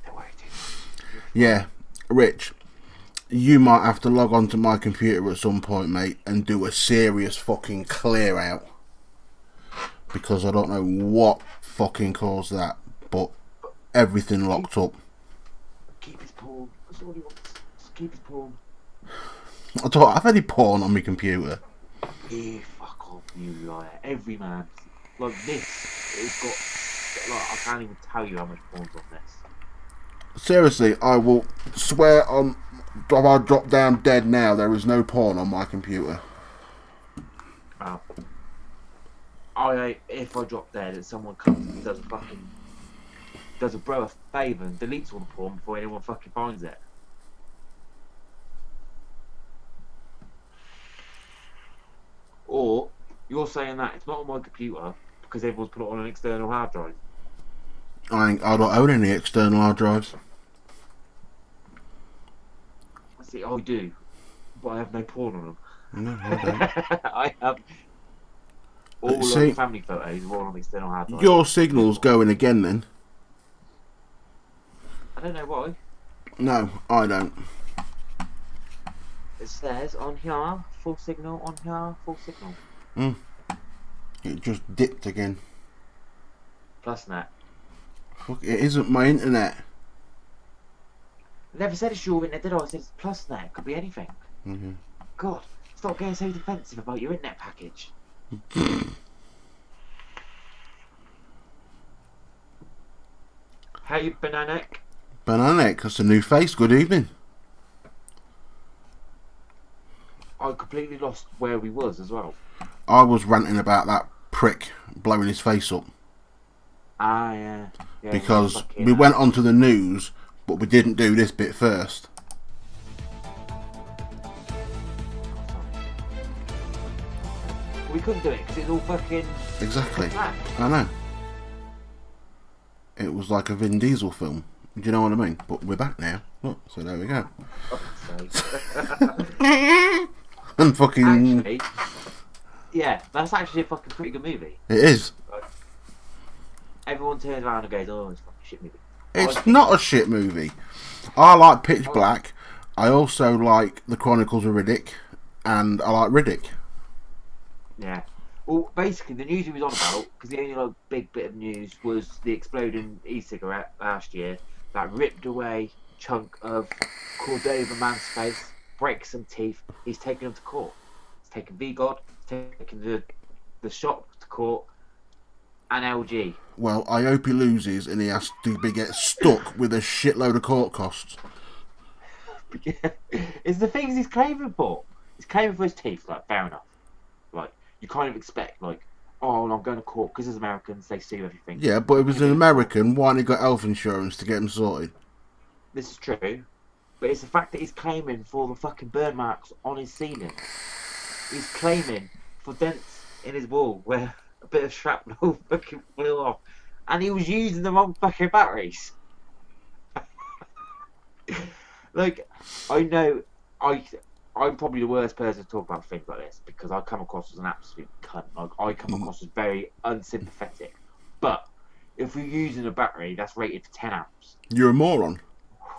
Don't worry too much. Yeah, Rich, you might have to log on to my computer at some point, mate, and do a serious fucking clear out. Because I don't know what fucking caused that, but everything locked up. Keep his porn. That's all he wants. Just keep his porn. I don't have any porn on my computer. Yeah, fuck off, you liar. Every man. Like this, it's got. Like, I can't even tell you how much porn's on this. Seriously, I will swear on. If I drop down dead now, there is no porn on my computer. Oh. If I drop dead and someone comes and does a bro a favour and deletes all the porn before anyone fucking finds it. Or you're saying that it's not on my computer because everyone's put it on an external hard drive. I don't own any external hard drives. See, I do, but I have no porn on them. No, I don't. I have all See, the family photos are all on the external hard drive. Your signal's going again then. I don't know why. No, I don't. It says on here, full signal, on here, full signal. It just dipped again. Plus net. Fuck, it isn't my internet. I never said it's your internet, did I? I said it's plus net. It could be anything. Mm-hmm. God, stop getting so defensive about your internet package. Hey, Bananek. Bananek, that's a new face. Good evening. I completely lost where we was as well. I was ranting about that prick blowing his face up. Ah, yeah. Because we went onto the news, but we didn't do this bit first. We couldn't do it because it's all fucking... Exactly. Black. I know. It was like a Vin Diesel film. Do you know what I mean? But we're back now. Look, so there we go. And fucking... Actually, yeah, that's actually a fucking pretty good movie. It is. Like, everyone turns around and goes, oh, it's a fucking shit movie. It's not a shit movie. I like Pitch Black. I also like The Chronicles of Riddick. And I like Riddick. Yeah. Well, basically, the news he was on about, because the only like, big bit of news was the exploding e-cigarette last year that ripped away a chunk of Cordova man's face, breaks some teeth. He's taken him to court. He's taken VGod, he's taken the shop to court, and LG. Well, I hope he loses and he has to get stuck with a shitload of court costs. It's the things he's claiming for. He's claiming for his teeth, like, fair enough. Like, you kind of expect, like, oh, well, I'm going to court because as Americans, they sue everything. Yeah, but if he's an American, why ain't he got health insurance to get him sorted? this is true, but it's the fact that he's claiming for the fucking burn marks on his ceiling. He's claiming for dents in his wall where a bit of shrapnel fucking flew off, and he was using the wrong fucking batteries. Like, I know, I'm probably the worst person to talk about things like this because I come across as an absolute cunt. Like, I come across as very unsympathetic. But if you're using a battery that's rated for 10 amps, You're a moron.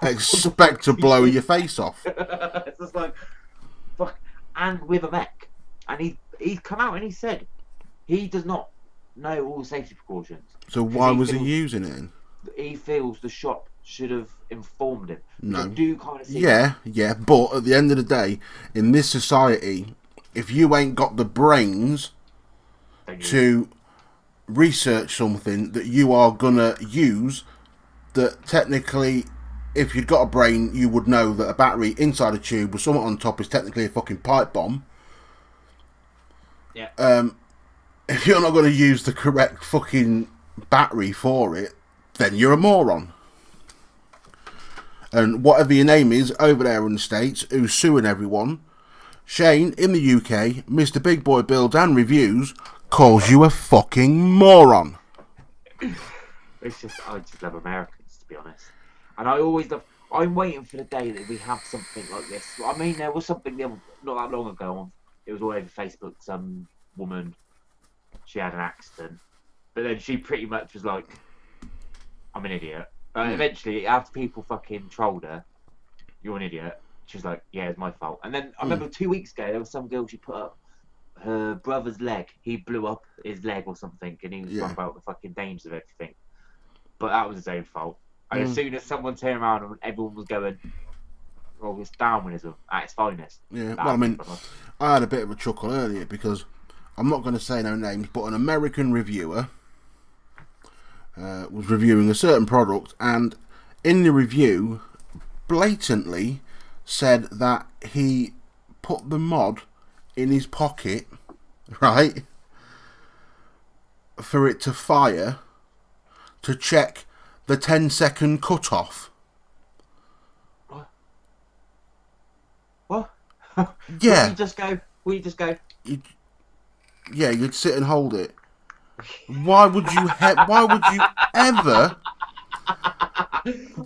Expect to blow your face off. It's just like, fuck. And with a mech, and he's come out and he said he does not know all the safety precautions. So why was he using it? He feels the shop should have informed him. No. I do kind of see Yeah, but at the end of the day, in this society, if you ain't got the brains to research something that you are gonna use, that technically, if you'd got a brain, you would know that a battery inside a tube with something on top is technically a fucking pipe bomb. Yeah. If you're not going to use the correct fucking battery for it, then you're a moron. And whatever your name is over there in the States, who's suing everyone, Shane, in the UK, Mr. Big Boy Builds and Reviews, calls you a fucking moron. It's just, I just love Americans, to be honest. And I always love, I'm waiting for the day that we have something like this. I mean, there was something not that long ago, it was all over Facebook, some woman, she had an accident. But then she pretty much was like, I'm an idiot. Eventually, after people fucking trolled her, you're an idiot, she was like, yeah, it's my fault. And then I remember 2 weeks ago, there was some girl she put up her brother's leg. He blew up his leg or something, and he was talking about the fucking dangers of everything. But that was his own fault. And as soon as someone turned around and everyone was going, well, it's Darwinism at its finest. Yeah, well, I mean, I had a bit of a chuckle earlier because I'm not going to say no names, but an American reviewer was reviewing a certain product, and in the review, blatantly said that he put the mod in his pocket, right, for it to fire to check the 10-second cutoff. What? Yeah. Will you just go? Yeah, you'd sit and hold it. Why would you ever?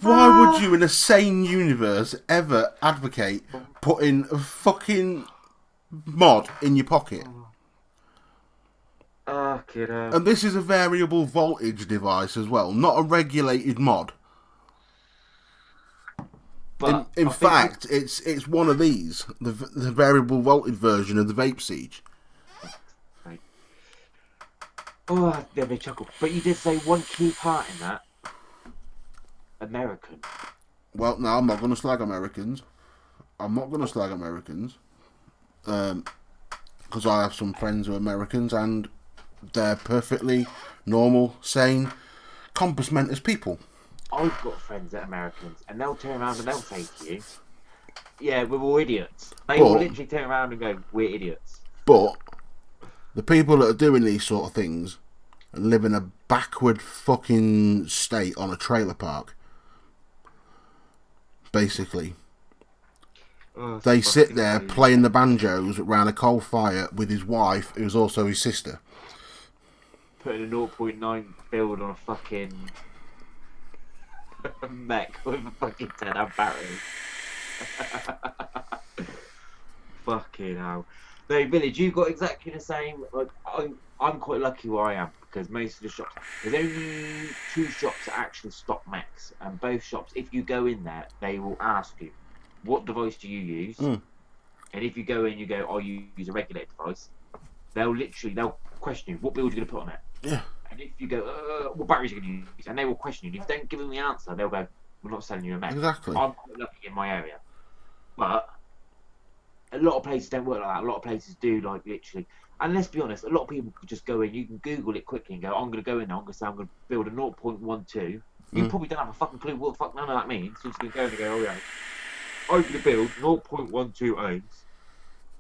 Why would you, in a sane universe, ever advocate putting a fucking mod in your pocket? And this is a variable voltage device as well, not a regulated mod. But in fact, it's one of these, the variable voltage version of the e-cig. Oh, there they chuckle. But you did say one key part in that. American. Well, no, I'm not going to slag Americans. Because I have some friends who are Americans and they're perfectly normal, sane, compass mentis people. I've got friends that are Americans and they'll turn around and they'll say to you, yeah, we're all idiots. They will literally turn around and go, we're idiots. But the people that are doing these sort of things live in a backward fucking state on a trailer park. Basically. They sit there playing the banjos around a coal fire with his wife, who's also his sister. Putting a 0.9 build on a fucking mech with a fucking 10 amp battery. Fucking hell. No, Village, you've got exactly the same. Like, I'm quite lucky where I am because most of the shops, there's only 2 shops that actually stock mechs, and both shops, if you go in there, they will ask you, what device do you use? And if you go in, you go, you use a regulated device. They'll question you, what build are you going to put on it? Yeah. And if you go, what batteries are you going to use? And they will question you. If you don't give them the answer, they'll go, we're not selling you a mech. Exactly. I'm quite lucky in my area. But a lot of places don't work like that. A lot of places do, like, literally. And let's be honest, a lot of people could just go in. You can Google it quickly and go, I'm going to go in now. I'm going to say I'm going to build a 0.12. You probably don't have a fucking clue what the fuck none of that means. So you're just going to go in and go, I'm going to build 0.12 ohms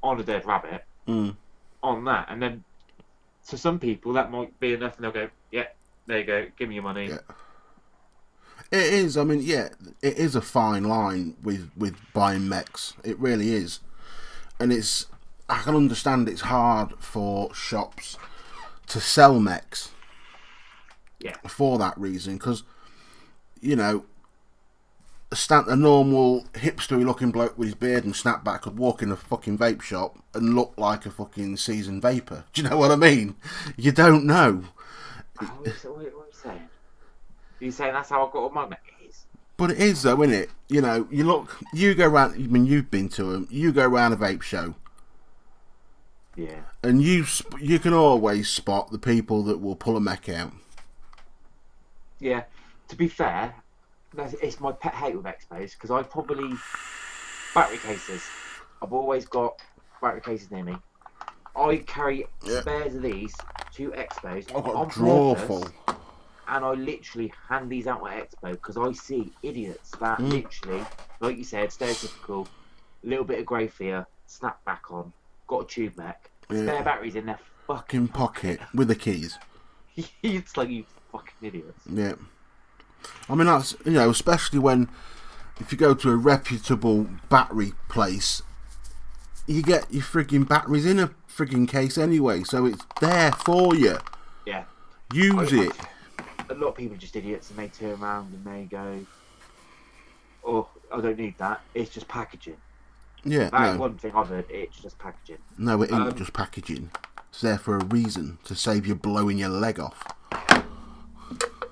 on a dead rabbit on that. And then to some people, that might be enough. And they'll go, yeah, there you go. Give me your money. Yeah. It is. I mean, yeah, it is a fine line with buying mechs. It really is, and it's. I can understand it's hard for shops to sell mechs. Yeah. For that reason, because you know, a normal hipstery looking bloke with his beard and snapback could walk in a fucking vape shop and look like a fucking seasoned vapor. Do you know what I mean? You don't know. What are you saying? Are you saying that's how I got all my mechs? But it is though, isn't it? You know, you go around. I mean, you've been to them. You go around a vape show. Yeah. And you can always spot the people that will pull a mech out. Yeah. To be fair, it's my pet hate with expos because I probably battery cases. I've always got battery cases near me. I carry spares of these to expos. I've got on a drawer purpose, full. And I literally hand these out at expo because I see idiots that literally, like you said, stereotypical, little bit of grey fear, snap back on, got a tube mech, spare batteries in their fucking pocket with the keys. It's like, you fucking idiots. Yeah. I mean, that's, you know, especially if you go to a reputable battery place, you get your frigging batteries in a frigging case anyway, so it's there for you. Yeah. Use it. A lot of people are just idiots and they turn around and they go, oh, I don't need that. It's just packaging. Yeah, That's one thing I've heard. It's just packaging. No, it ain't just packaging. It's there for a reason, to save you blowing your leg off.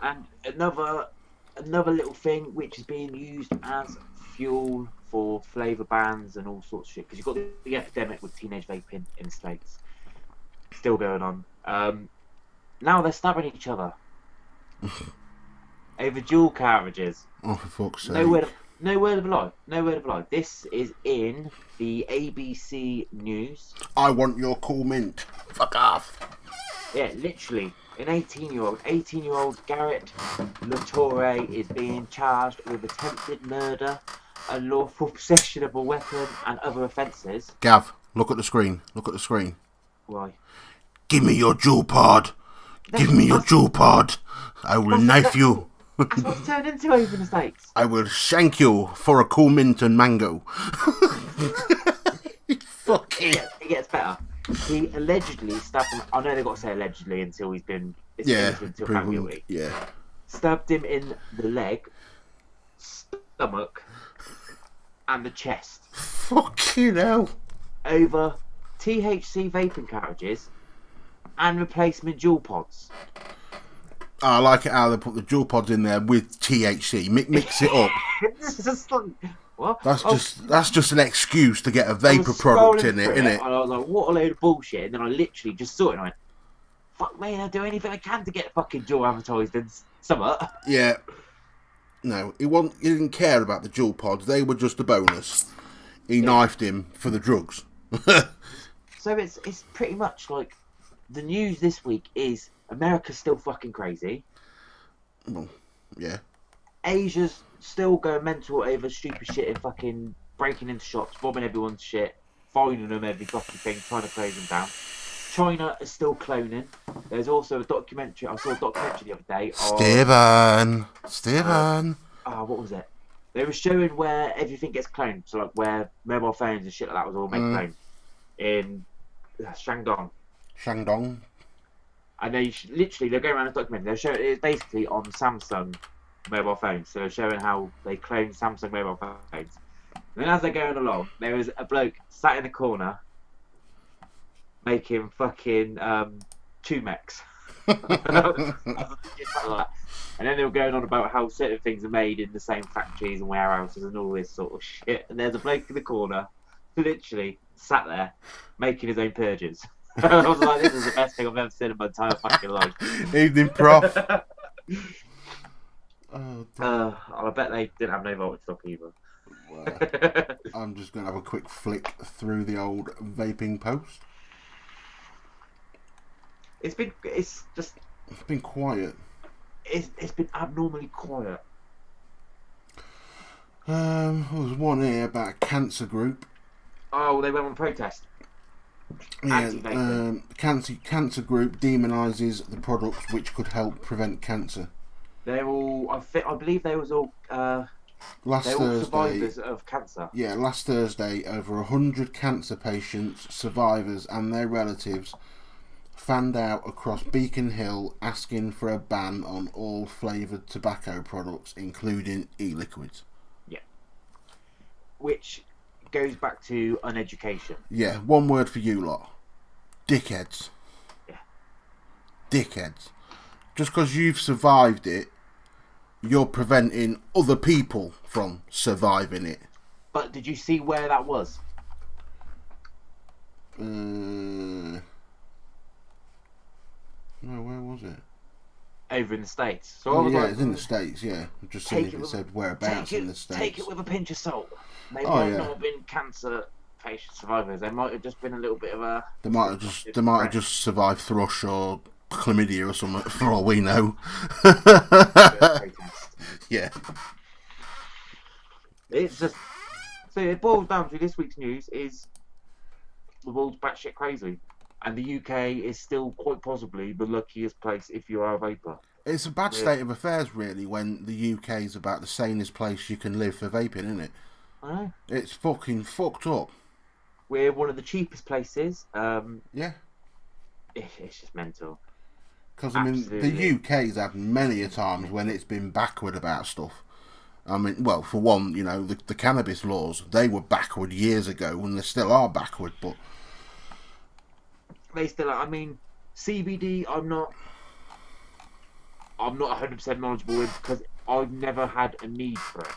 And another little thing which is being used as fuel for flavour bans and all sorts of shit, because you've got the epidemic with teenage vaping in the States still going on. Now they're stabbing each other over dual carriages. Oh, for fuck's sake. No word of a lie. No word of a lie. This is in the ABC News. I want your cool mint. Fuck off. Yeah, literally. An 18-year-old Garrett Latore is being charged with attempted murder, unlawful possession of a weapon, and other offences. Gav, look at the screen. Look at the screen. Why? Give me your jewel pod. Give me your jewel pod. I will knife you. That's what it's turned into over in the States. I will shank you for a cool mint and mango. Fuck it. It gets better. He allegedly stabbed him. I know they've got to say allegedly until he's been until found guilty. Yeah. Stabbed him in the leg, stomach, and the chest. Fucking hell. Over THC vaping carriages and replacement jewel pods. I like it how they put the jewel pods in there with THC. Mix it up. It's just like, what? That's just an excuse to get a vapor product in it, isn't it? And I was like, what a load of bullshit. And then I literally just saw it and I went, fuck me, I'll do anything I can to get fucking jewel advertised in summer. Yeah. No, he didn't care about the jewel pods. They were just a bonus. He knifed him for the drugs. So it's pretty much like the news this week is America's still fucking crazy. Well, yeah. Asia's still going mental over stupid shit and fucking breaking into shops, robbing everyone's shit, fining them every fucking thing, trying to close them down. China is still cloning. There's also a documentary. I saw a documentary the other day. Steven. What was it? They were showing where everything gets cloned. So like where mobile phones and shit like that was all made cloned in Shandong. And they're going around a documentary. They're showing it's basically on Samsung mobile phones. So they're showing how they clone Samsung mobile phones. And then as they're going along, there was a bloke sat in the corner making fucking two mechs. And then they were going on about how certain things are made in the same factories and warehouses and all this sort of shit. And there's a bloke in the corner, literally sat there, making his own purges. I was like, this is the best thing I've ever seen in my entire fucking life. Evening, prof. I bet they didn't have no voltage stock either. Well, I'm just going to have a quick flick through the old vaping post. It's been quiet. It's been abnormally quiet. There's one here about a cancer group. Oh, they went on protest. Yeah, cancer group demonises the products which could help prevent cancer. They're all. I believe they was all. Last They're all Thursday, survivors of cancer. yeah, last Thursday, over 100 cancer patients, survivors, and their relatives fanned out across Beacon Hill asking for a ban on all flavoured tobacco products, including e-liquids. Yeah. Which goes back to uneducation. Yeah, one word for you lot. Dickheads. Yeah. Dickheads. Just because you've survived it, you're preventing other people from surviving it. But did you see where that was? No, where was it? Over in the States. So Oh, I was yeah, like, it's in the States, yeah. I'm just seeing if it said whereabouts in the States. Take it with a pinch of salt. They Oh, might yeah. not have been cancer patient survivors. They might have just been a little bit of a. They might have just survived thrush or chlamydia or something, for all we know. Yeah. It's just. So it boils down to this week's news is the world's batshit crazy. And the UK is still quite possibly the luckiest place if you are a vapor. It's a bad state of affairs, really, when the UK is about the sanest place you can live for vaping, isn't it? I know. It's fucking fucked up. We're one of the cheapest places. Yeah. It's just mental. Because, I mean, the UK's had many a times when it's been backward about stuff. I mean, well, for one, you know, the cannabis laws, they were backward years ago, and they still are backward, but... They still are. I mean, CBD, I'm not 100% knowledgeable in because I've never had a need for it.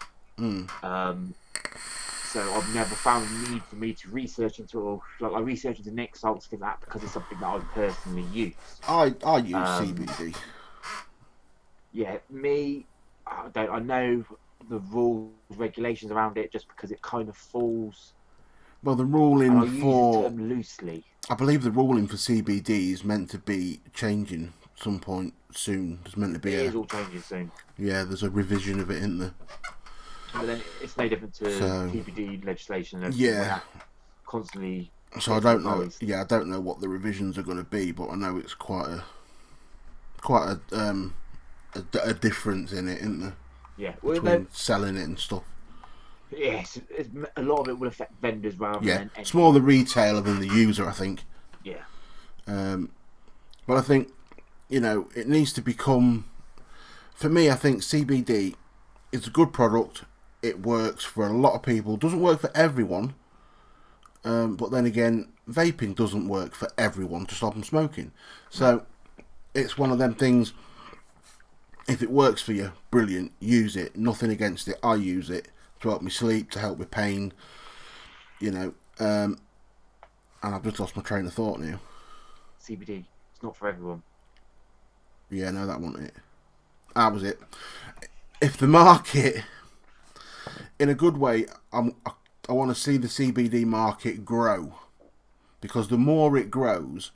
So I've never found a need for me to research into it, or like I research into Nick salts for that because it's something that I personally use. I use CBD. Yeah, me, I know the rules, regulations around it just because it kind of falls. Well, the ruling I use the term loosely. I believe the ruling for CBD is meant to be changing some point soon. There's meant to be It is all changing soon. Yeah, there's a revision of it, isn't there? But then it's no different to TBD legislation. Yeah. Constantly. So I don't know. Yeah, I don't know what the revisions are going to be, but I know it's quite a difference in it, isn't there? Yeah. Between selling it and stuff. Yes, a lot of it will affect vendors rather than. It's more the retailer than the user, I think. Yeah. But I think, you know, it needs to become. For me, I think CBD is a good product. It works for a lot of people. Doesn't work for everyone. But then again, vaping doesn't work for everyone to stop them smoking. So it's one of them things. If it works for you, brilliant. Use it. Nothing against it. I use it to help me sleep, to help with pain, you know, and I've just lost my train of thought now. CBD, it's not for everyone. Yeah, no, that wasn't it. That was it. If the market, in a good way, I want to see the CBD market grow, because the more it grows,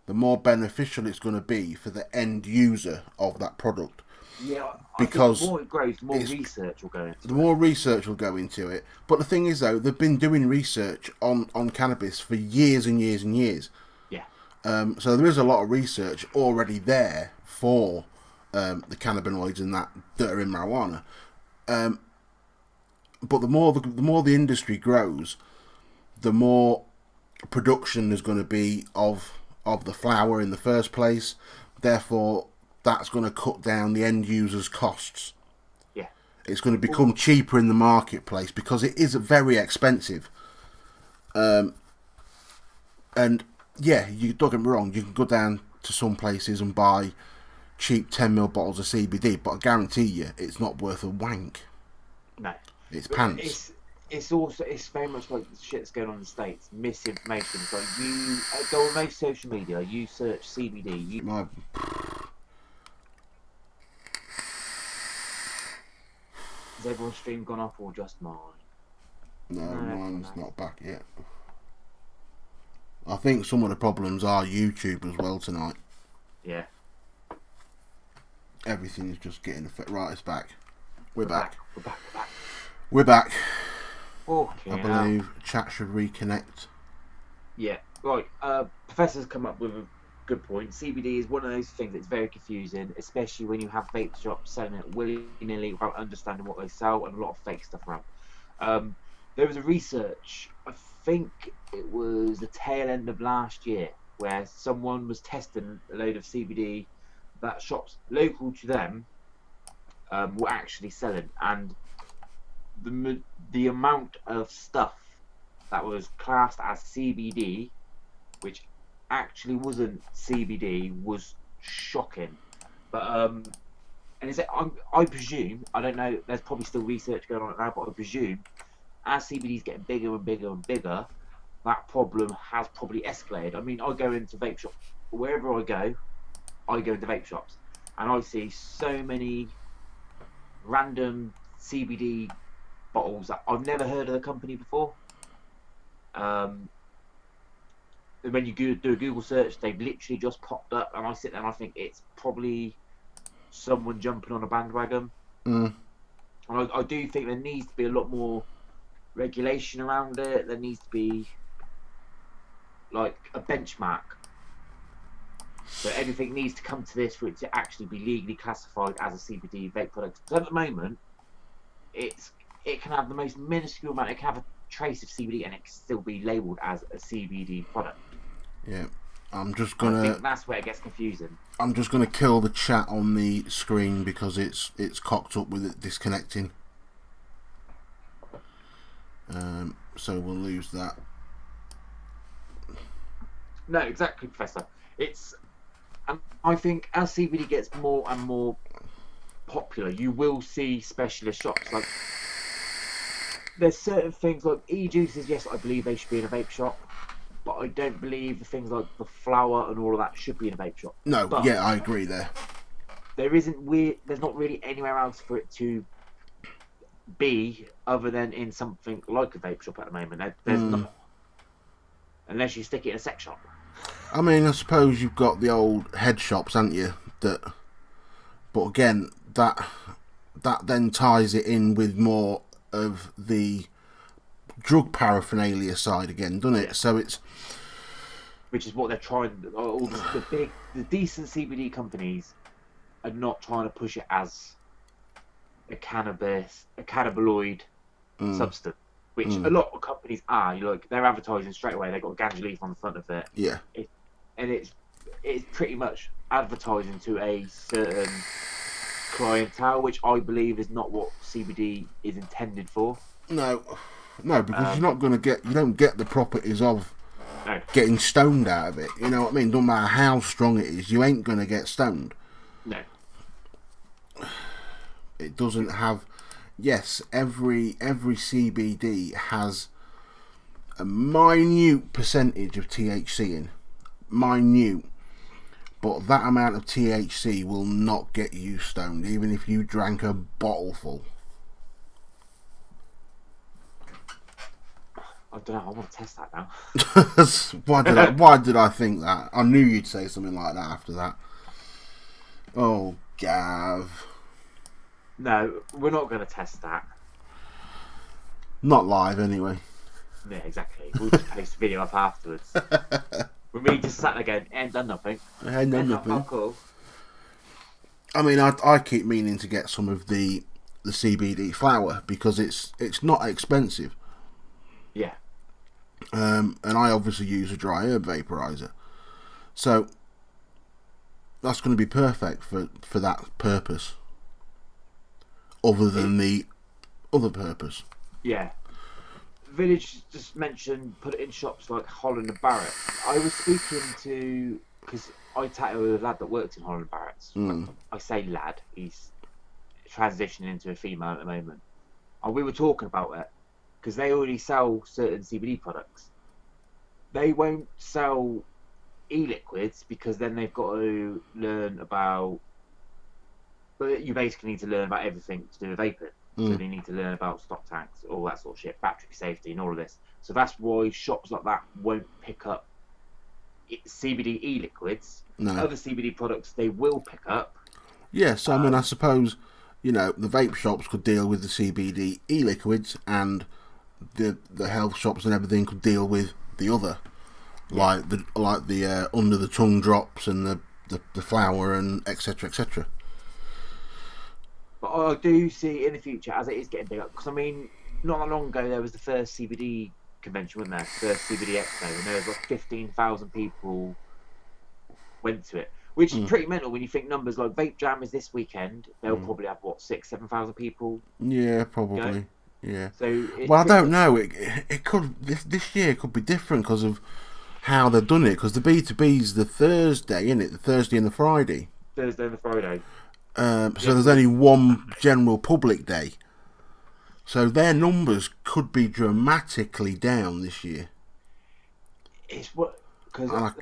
the more beneficial it's going to be for the end user of that product. Yeah, because the more it grows, the more research will go into it. The more research will go into it. But the thing is, though, they've been doing research on cannabis for years and years and years. Yeah. So there is a lot of research already there for the cannabinoids and that are in marijuana. But the more the industry grows, the more production there's going to be of the flower in the first place. Therefore, that's going to cut down the end user's costs. Yeah. It's going to become cheaper in the marketplace because it is very expensive. And yeah, you don't get me wrong, you can go down to some places and buy cheap 10ml bottles of CBD, but I guarantee you it's not worth a wank. No. It's pants. It's very much like the shit that's going on in the States. Misinformation. So you go on most social media, you search CBD. Has everyone's stream gone off or just mine? No, mine's not back yet. I think some of the problems are YouTube as well tonight. Yeah. Everything's just getting right, it's back. We're back. We're back. Okay, I believe chat should reconnect. Yeah. Right. Professor's come up with good point. CBD is one of those things that's very confusing, especially when you have vape shops selling it willy-nilly without understanding what they sell, and a lot of fake stuff around. There was a research, I think it was the tail end of last year, where someone was testing a load of CBD that shops local to them were actually selling, and the amount of stuff that was classed as CBD, which actually wasn't CBD, was shocking. But and is it? I presume, I don't know. There's probably still research going on now, but I presume as CBD is getting bigger and bigger and bigger, that problem has probably escalated. I mean, I go into vape shops wherever I go into vape shops, and I see so many random CBD bottles that I've never heard of the company before. When you do a Google search, they've literally just popped up, and I sit there and I think it's probably someone jumping on a bandwagon. And I do think there needs to be a lot more regulation around it. There needs to be like a benchmark. So everything needs to come to this for it to actually be legally classified as a CBD vape product. Because at the moment, it can have the most minuscule amount. It can have a trace of CBD and it can still be labelled as a CBD product. Yeah, I think that's where it gets confusing. I'm just gonna kill the chat on the screen because it's cocked up with it disconnecting. So we'll lose that. No, exactly, Professor. And I think as CBD gets more and more popular, you will see specialist shops. Like, there's certain things like e-juices. Yes, I believe they should be in a vape shop, but I don't believe the things like the flour and all of that should be in a vape shop. No, but yeah, I agree there. There's not really anywhere else for it to be other than in something like a vape shop at the moment. There's not, unless you stick it in a sex shop. I mean, I suppose you've got the old head shops, haven't you? But again, that then ties it in with more of the drug paraphernalia side again, doesn't it? Yeah. So it's, which is what they're trying. All the decent CBD companies are not trying to push it as a cannabinoid substance, which a lot of companies are. They're advertising straight away. They've got a ganja leaf on the front of it. Yeah. And it's pretty much advertising to a certain clientele, which I believe is not what CBD is intended for. No, because you don't get the properties of getting stoned out of it. You know what I mean? No matter how strong it is, you ain't gonna get stoned. No. It doesn't have. Yes, every CBD has a minute percentage of THC in. Minute. But that amount of THC will not get you stoned, even if you drank a bottle full. I don't know, I want to test that now. Why did I think that? I knew you'd say something like that after that. Oh, Gav. No, we're not going to test that. Not live, anyway. Yeah, exactly. We'll just post a video up afterwards. With me just sat there going, ain't done nothing. Ain't done nothing. Cool. I mean, I keep meaning to get some of the CBD flour because it's not expensive. Yeah. And I obviously use a dry herb vaporizer. So that's going to be perfect for that purpose. Other than the other purpose. Yeah. Village just mentioned put it in shops like Holland and Barrett. I was speaking to, because I chatted with a lad that worked in Holland and Barrett's. I say lad, he's transitioning into a female at the moment. And we were talking about it because they already sell certain CBD products. They won't sell e-liquids because then they've got to learn about. But you basically need to learn about everything to do with vaping. So they need to learn about stop tanks, all that sort of shit, battery safety and all of this. So that's why shops like that won't pick up CBD e-liquids. No. Other CBD products they will pick up. Yes, I mean, I suppose, the vape shops could deal with the CBD e-liquids and the health shops and everything could deal with the other. like the under the tongue drops and the flower and etc. etc. But I do see in the future, as it is getting bigger, because I mean, not that long ago there was the first CBD convention, wasn't there? First CBD Expo, and there was like 15,000 people went to it, which is pretty mental when you think numbers like Vape Jam is this weekend. They'll probably have what 6,000-7,000 people. Yeah, probably. Go. Yeah. So well, I don't know. It could this year could be different because of how they've done it. Because the B2B's the Thursday, isn't it? The Thursday and the Friday. Thursday and the Friday. So there's only one general public day. So their numbers could be dramatically down this year. It's what because I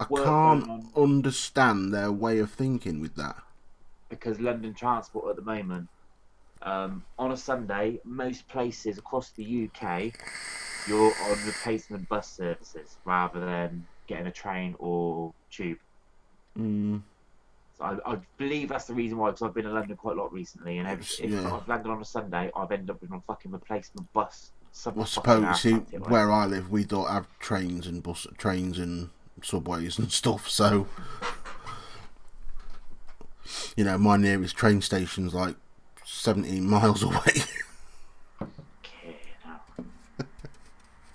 can't understand their way of thinking with that. Because London Transport at the moment, on a Sunday, most places across the UK, you're on replacement bus services rather than getting a train or tube. So I believe that's the reason why, because I've been in London quite a lot recently, and if I've landed on a Sunday, I've ended up with a fucking replacement bus. I suppose, see, where I live, we don't have trains and subways and stuff, so you know, my nearest train station's like 17 miles away.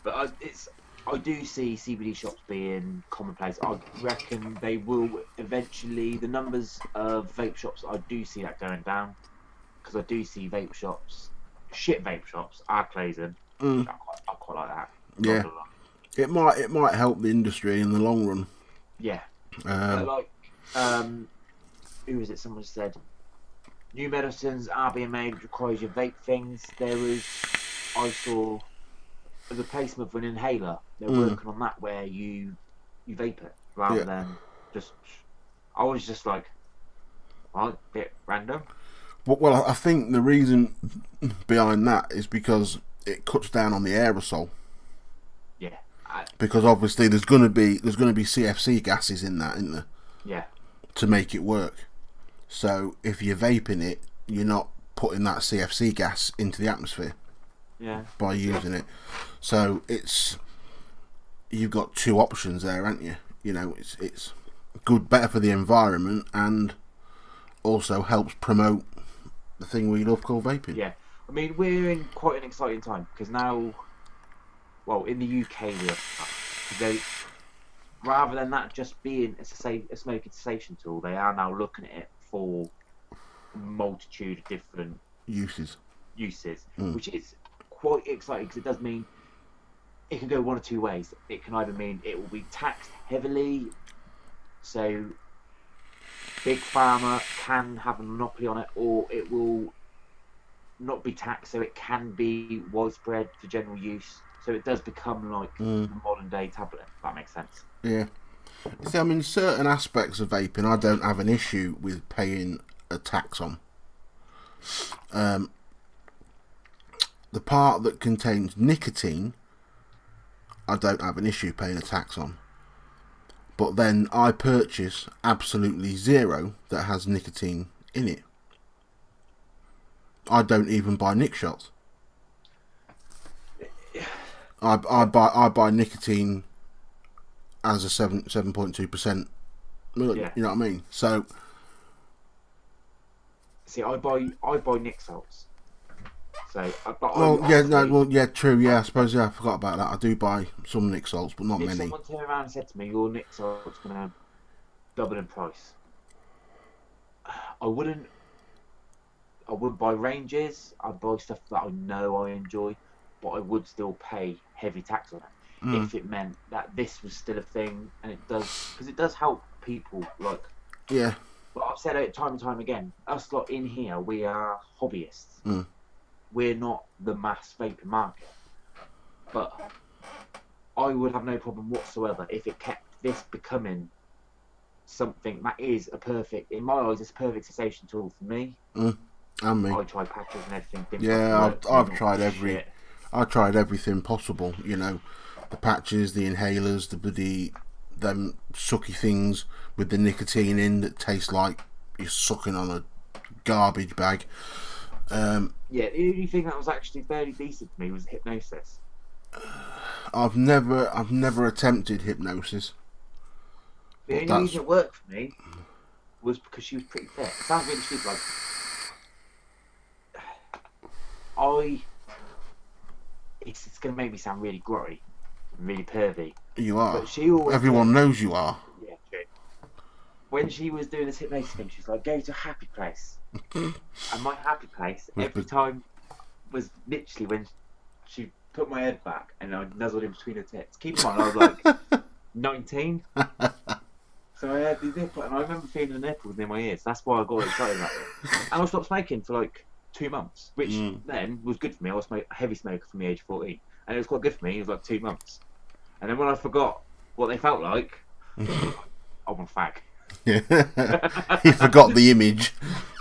But I do see CBD shops being commonplace. I reckon they will eventually. The numbers of vape shops, I do see that going down, because I do see vape shops, shit vape shops, are closing. I quite like that. Yeah, it might help the industry in the long run. Yeah, who was it? Someone said new medicines are being made which requires you vape things. I saw a replacement for an inhaler. They're working on that where you vape it rather than just. I was just like, well, a bit random. Well, I think the reason behind that is because it cuts down on the aerosol. Yeah. Because obviously there's gonna be CFC gases in that, isn't there? Yeah. To make it work. So if you're vaping it, you're not putting that CFC gas into the atmosphere. Yeah. By using it. So you've got two options there, haven't you? You know, it's good, better for the environment, and also helps promote the thing we love called vaping. Yeah. I mean, we're in quite an exciting time, because now, well, in the UK rather than that just being a smoking cessation tool, they are now looking at it for a multitude of different uses, which is quite exciting, because it does mean it can go one or two ways. It can either mean it will be taxed heavily, so Big Pharma can have a monopoly on it, or it will not be taxed, so it can be widespread for general use. So it does become like the modern day tablet, if that makes sense. Yeah. See, I mean, certain aspects of vaping, I don't have an issue with paying a tax on. The part that contains nicotine, I don't have an issue paying a tax on. But then I purchase absolutely zero that has nicotine in it. I don't even buy nic shots. I buy nicotine as a 7.2%. Yeah. You know what I mean? So see, I buy nic salts. So, true. Yeah, I suppose. Yeah, I forgot about that. I do buy some nic salts, but not many. If someone turned around and said to me, "Your nic salt's gonna double in price," I wouldn't buy ranges. I'd buy stuff that I know I enjoy, but I would still pay heavy tax on it if it meant that this was still a thing, and it does, because it does help people. Like, yeah. But I've said it time and time again. Us lot in here, we are hobbyists. We're not the mass vaping market. But I would have no problem whatsoever if it kept this becoming something that is in my eyes, it's a perfect cessation tool for me. And me. I tried patches and everything. I've tried I tried everything possible. You know, the patches, the inhalers, them sucky things with the nicotine in that taste like you're sucking on a garbage bag. The only thing that was actually fairly decent for me was hypnosis. I've never attempted hypnosis. The only reason it worked for me was because she was pretty fit. It sounds really stupid, like it's gonna make me sound really grotty, really pervy. You are. But she always Everyone knows you are. Yeah, true. When she was doing this hypnosis thing, she's like, "Go to a happy place," and my happy place every time was literally when she put my head back and I nuzzled in between her tits. Keep in mind, I was like 19. So I had these nipples, and I remember feeling the nipples near my ears. That's why I got excited about it. And I stopped smoking for like 2 months, which then was good for me. I was a heavy smoker from the age of 14, and it was quite good for me. It was like 2 months. And then when I forgot what they felt like, I want a fag. Yeah. He forgot the image.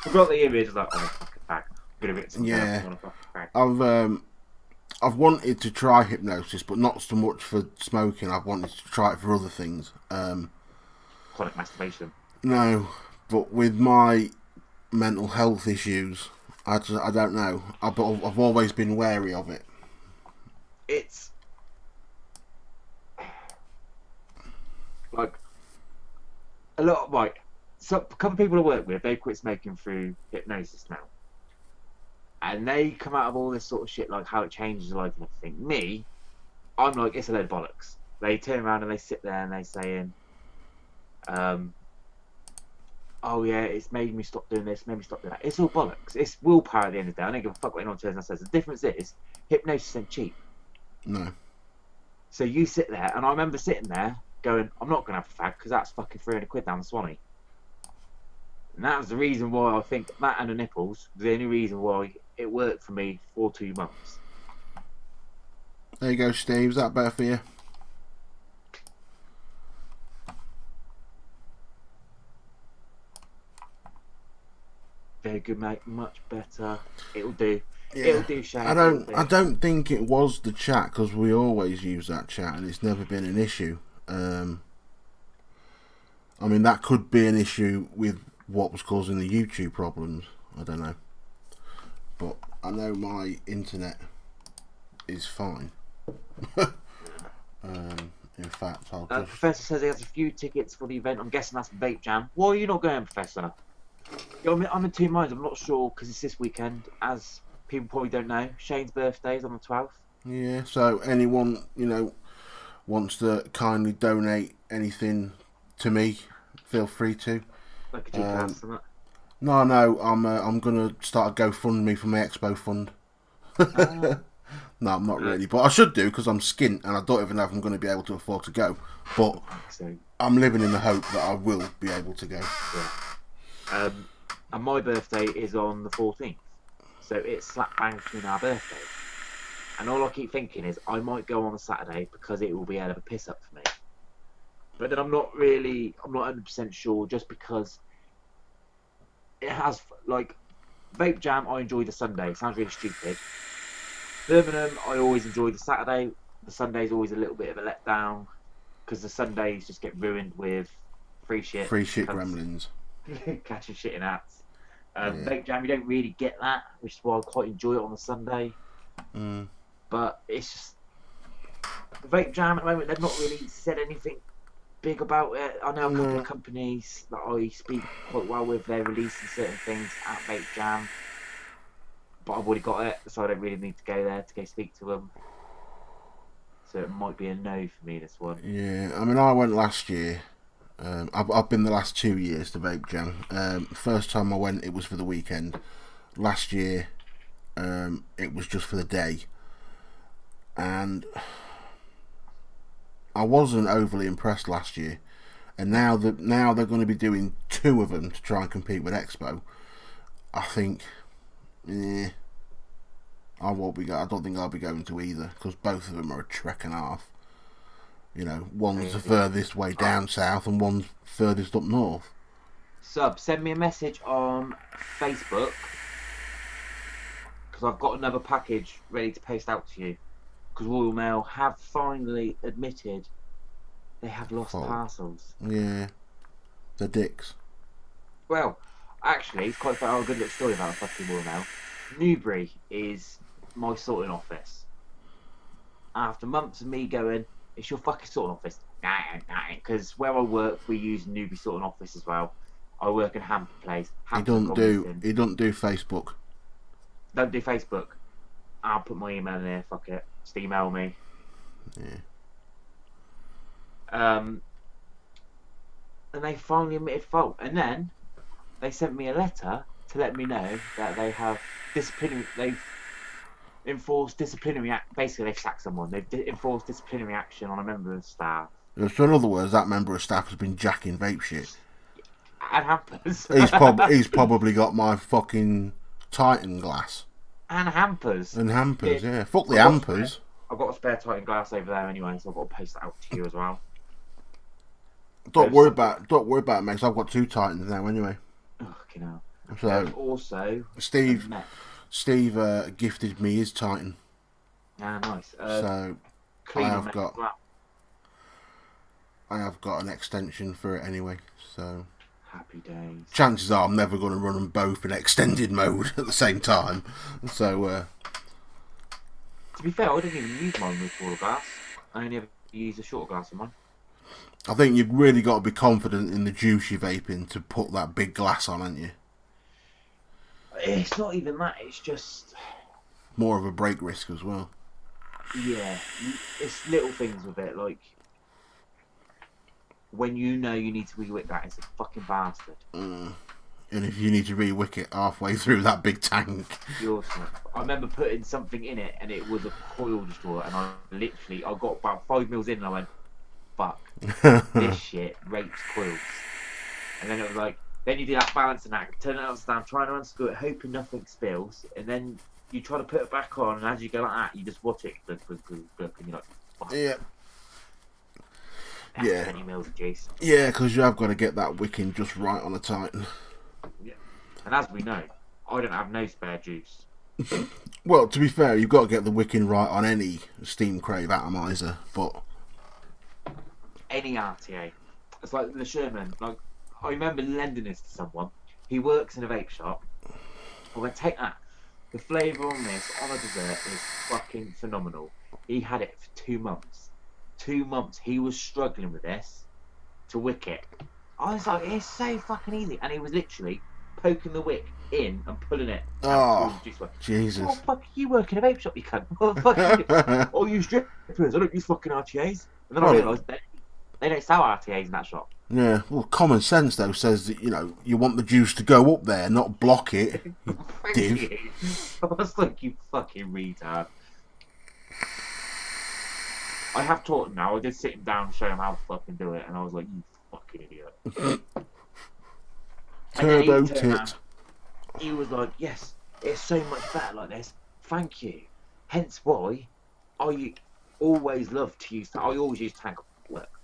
Forgot the image. Like, oh, fucking fag. I'm gonna get some. Yeah. I want a fucking fag. I've wanted to try hypnosis, but not so much for smoking. I've wanted to try it for other things. Chronic masturbation. No, but with my mental health issues, I don't know. I've always been wary of it. It's like a lot of a couple of people I work with, they quit smoking through hypnosis now, and they come out of all this sort of shit like how it changes your life and everything. Me, I'm like, it's a load of bollocks. They turn around and they sit there and they saying, oh yeah, it's made me stop doing this, made me stop doing that. It's all bollocks. It's willpower at the end of the day. I don't give a fuck what anyone turns and says. The difference is hypnosis ain't cheap. No. So you sit there, and I remember sitting there going, I'm not going to have a fag because that's fucking £300 down the Swanee. And that was the reason why I think that and the nipples was the only reason why it worked for me for 2 months. There you go, Steve. Is that better for you? Very good, mate. Much better. It'll do. Yeah. It'll do, Shane. I don't think it was the chat, because we always use that chat and it's never been an issue. I mean, that could be an issue with what was causing the YouTube problems. I don't know. But I know my internet is fine. In fact, I'll just... Professor says he has a few tickets for the event. I'm guessing that's Vape Jam. Why are you not going, Professor? I'm in two minds. I'm not sure because it's this weekend. As people probably don't know, Shane's birthday is on the 12th. Yeah, so anyone, wants to kindly donate anything to me, feel free to. Like a Gcast, isn't it? No, I'm gonna start a GoFundMe for my Expo fund. No, I'm not really, but I should do because I'm skint and I don't even know if I'm going to be able to afford to go. But I'm living in the hope that I will be able to go. Yeah. And my birthday is on the 14th, so it's slap bang between our birthdays. And all I keep thinking is I might go on a Saturday because it will be a hell of a piss up for me. But then I'm not 100% sure, just because it has, like, Vape Jam, I enjoy the Sunday. It sounds really stupid. Birmingham, I always enjoy the Saturday. The Sunday's always a little bit of a letdown because the Sundays just get ruined with free shit. Free shit gremlins. Catching shit in hats. Vape Jam, you don't really get that, which is why I quite enjoy it on the Sunday. But it's just... Vape Jam at the moment, they've not really said anything big about it. I know a couple of companies that I speak quite well with, they're releasing certain things at Vape Jam. But I've already got it, so I don't really need to go there to go speak to them. So it might be a no for me, this one. Yeah, I mean, I went last year. I've been the last 2 years to Vape Jam. First time I went, it was for the weekend. Last year, it was just for the day. And I wasn't overly impressed last year. And now they're going to be doing 2 of them to try and compete with Expo. I think... I won't be. I don't think I'll be going to either because both of them are a trek and a half. One's the furthest way down south and one's furthest up north. Send me a message on Facebook because I've got another package ready to post out to you. Because Royal Mail have finally admitted they have lost parcels. Yeah, they're dicks. Well. Actually, it's quite a good little story about a fucking Royal Mail. Newbury is my sorting office. after months of me going, it's your fucking sorting office. Nah, because where I work, we use newbie sorting office as well. I work in Hampton Place. He doesn't do Facebook. Don't do Facebook. I'll put my email in there. Fuck it. Just email me. Yeah. And they finally admitted fault, and then they sent me a letter to let me know that they have they've enforced disciplinary basically they've sacked someone. They've enforced disciplinary action on a member of staff. So in other words, that member of staff has been jacking vape shit. And hampers. He's probably got my fucking Titan glass. And hampers. Yeah. Fuck the hampers. I've got a spare Titan glass over there anyway, so I've got to post that out to you as well. Don't worry about it, mate. 'Cause I've got 2 Titans now anyway. Fucking hell. So also, Steve gifted me his Titan. Ah, nice. So I have got an extension for it anyway. So happy days. Chances are I'm never going to run them both in extended mode at the same time. So to be fair, I didn't even use mine with taller glass. I only ever use a shorter glass on mine. I think you've really got to be confident in the juice you're vaping to put that big glass on, haven't you? It's not even that. It's just more of a break risk as well. Yeah, it's little things with it, like when you know you need to re-wick that, it's a fucking bastard. And if you need to re-wick it halfway through that big tank. I remember putting something in it and it was a coil destroyer, and I got about 5 mils in and I went, fuck, this shit rapes coils. And then it was like, then you do that balancing act, turn it upside down, trying to unscrew it, hoping nothing spills, and then you try to put it back on, and as you go like that, you just watch it, and you're like, fuck. Yeah. Yeah. 20 mils of juice. Yeah, because you have got to get that wicking just right on a Titan. Yeah. And as we know, I don't have no spare juice. Well, to be fair, you've got to get the wicking right on any Steam Crave atomizer, but any RTA. It's like the Sherman. Like, I remember lending this to someone. He works in a vape shop. I went, take that. The flavour on this, on a dessert, is fucking phenomenal. He had it for 2 months. 2 months. He was struggling with this to wick it. I was like, it's so fucking easy. And he was literally poking the wick in and pulling it. Oh, Jesus. Oh, fuck, you work in a vape shop, you cunt. Oh, fuck you. Oh, you strippers. I don't use fucking RTAs. And then I realised they don't sell RTAs in that shop. Yeah, well, common sense, though, says that, you want the juice to go up there, not block it. Div. I was like, you fucking retard. I have taught him now. I did sit him down and show him how to fucking do it, and I was like, you fucking idiot. Turbo tit. He was like, yes, it's so much better like this. Thank you. Hence why I always love to use. I always use tank work.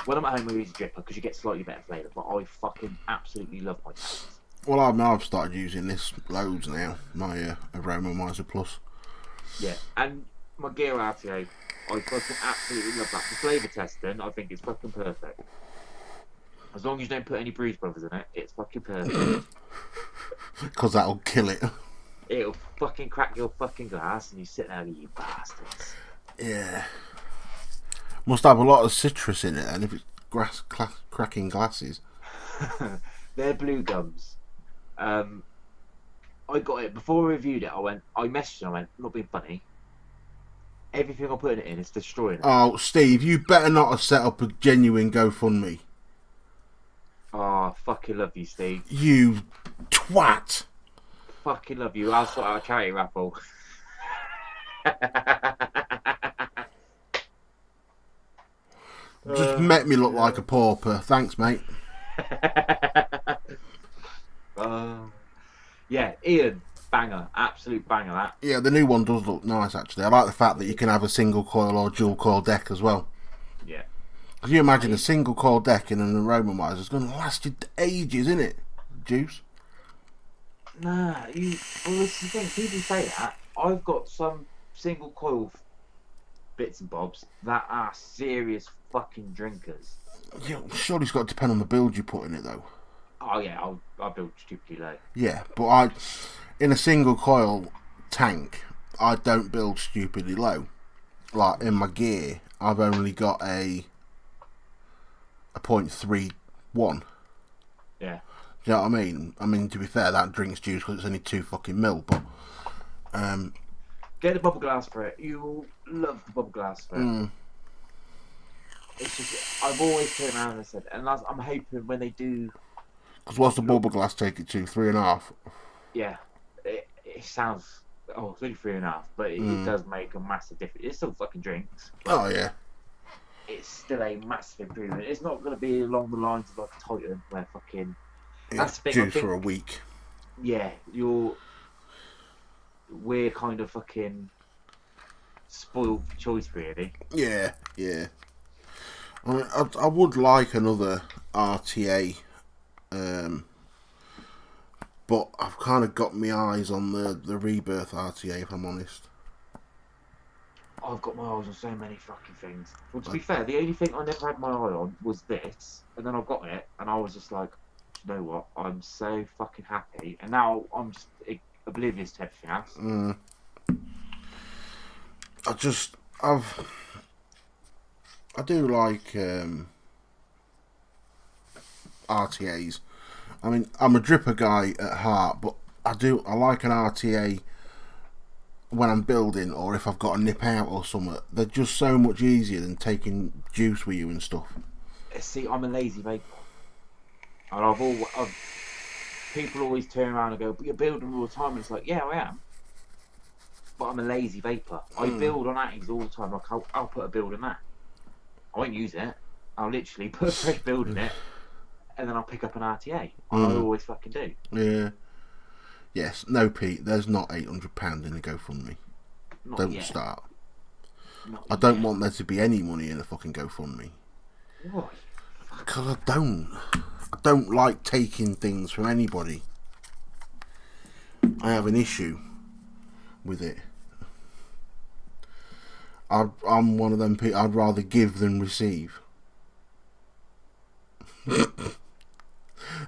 When I'm at home, I use a dripper because you get slightly better flavour. But I fucking absolutely love my tanks. Well, I've started using this loads now. My Aroma Miser Plus. Yeah, and my Gear RTA, I fucking absolutely love that. For flavour testing, I think it's fucking perfect. As long as you don't put any Breeze Brothers in it, it's fucking perfect. Because that'll kill it. It'll fucking crack your fucking glass, and you sit there and you bastards. Yeah. Must have a lot of citrus in it, and if it's cracking glasses. They're blue gums. I got it before I reviewed it. I messaged him. I went, not being funny. Everything I'm putting it in is destroying it. Oh, Steve, you better not have set up a genuine GoFundMe. Oh, I fucking love you, Steve. You twat. Fucking love you. I'll sort out a charity raffle. Just make me look like a pauper. Thanks, mate. Yeah, Ian, banger. Absolute banger, that. Yeah, the new one does look nice, actually. I like the fact that you can have a single coil or dual coil deck as well. Yeah. Can you imagine a single coil deck in an Aroma Miser? It's going to last you ages, isn't it? Juice? Nah, well, this is the thing. People say that. I've got some single coil bits and bobs that are serious fucking drinkers. Yeah, surely it's got to depend on the build you put in it, though. Oh yeah, I'll build stupidly low. Yeah, but in a single coil tank, I don't build stupidly low. like in my gear, I've only got a 0.31. Yeah. Do you know what I mean? I mean, to be fair, that drinks juice because it's only 2 fucking mil, but get the bubble glass for it. You'll love the bubble glass for it. It's just, I've always turned around and said, and I'm hoping when they do. Because what's the bubble glass take it to? 3.5. Yeah, it sounds. Oh, it's only 3.5, but it does make a massive difference. It still fucking drinks. Oh yeah. It's still a massive improvement. It's not going to be along the lines of like a Titan where fucking. That's the thing. Juice for a week. Yeah, we're kind of fucking spoiled for choice, really. Yeah. I mean, I would like another RTA, but I've kind of got my eyes on the Rebirth RTA, if I'm honest. I've got my eyes on so many fucking things. Well, to be fair, the only thing I never had my eye on was this, and then I got it, and I was just like, you know what? I'm so fucking happy, and now I'm just oblivious to everything else. I do like RTAs. I mean, I'm a dripper guy at heart, but I like an RTA when I'm building or if I've got to nip out or something. They're just so much easier than taking juice with you and stuff. See, I'm a lazy vapor. And people always turn around and go, but you're building all the time. And it's like, yeah, I am. But I'm a lazy vapor. I build on Atties all the time. Like, I'll put a build in that. I won't use it. I'll literally put a fresh build in it. And then I'll pick up an RTA. I always fucking do. Yeah. Yes. No, Pete, there's not £800 in the GoFundMe. Don't yet. start. Not I don't yet. want there to be any money in a fucking GoFundMe. Why? Because I don't like taking things from anybody. I have an issue with it. I'm one of them people, I'd rather give than receive.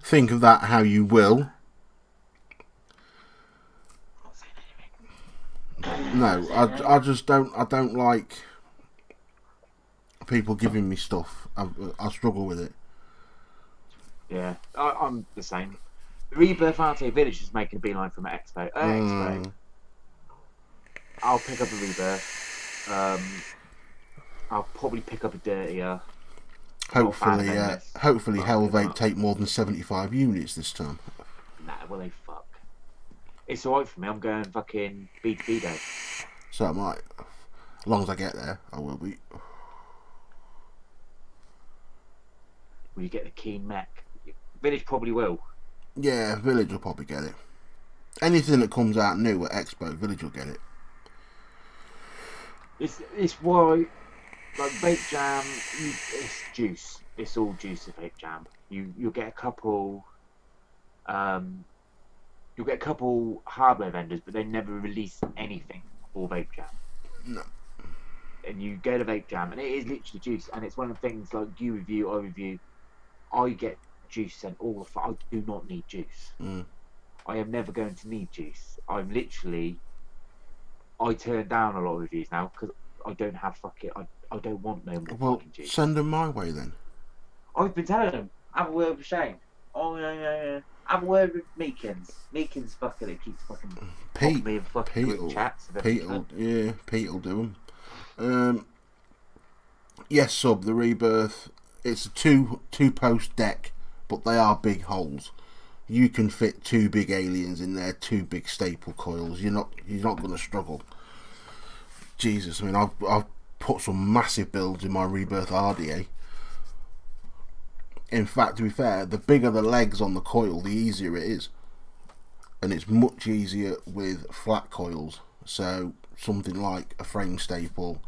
Think of that how you will. I'm not saying anything. No, I just don't like people giving me stuff. I struggle with it. Yeah, I'm the same. The Rebirth RTA Village is making a beeline from Expo. Expo. I'll pick up a Rebirth. I'll probably pick up a dirtier. Hopefully Hell Vape take more than 75 units this time. Nah, well they fuck. It's alright for me. I'm going fucking B2B day. So I might. As long as I get there, I will be. Will you get the keen mech? Village probably will. Yeah, Village will probably get it. Anything that comes out new at Expo, Village will get it. It's why, like Vape Jam, it's juice. It's all juice of Vape Jam. You'll get a couple. You'll get a couple hardware vendors, but they never release anything for Vape Jam. No. And you go to Vape Jam, and it is literally juice. And it's one of the things like you review, I review. I get juice sent all the time. I do not need juice. I am never going to need juice. I'm literally. I turn down a lot of reviews now because I don't have fucking. I don't want no more fucking juice. Send them my way then. I've been telling them. Have a word with Shane. Oh yeah. Have a word with Meekins. Meekins fucking it keeps fucking Pete. me in fucking group chats. Pete will do them. Yes, sub the Rebirth. It's a two post deck, but they are big holes. You can fit 2 big aliens in there, 2 big staple coils. You're not going to struggle. Jesus, I mean, I've put some massive builds in my Rebirth RDA. In fact, to be fair, the bigger the legs on the coil, the easier it is, and it's much easier with flat coils. So something like a frame staple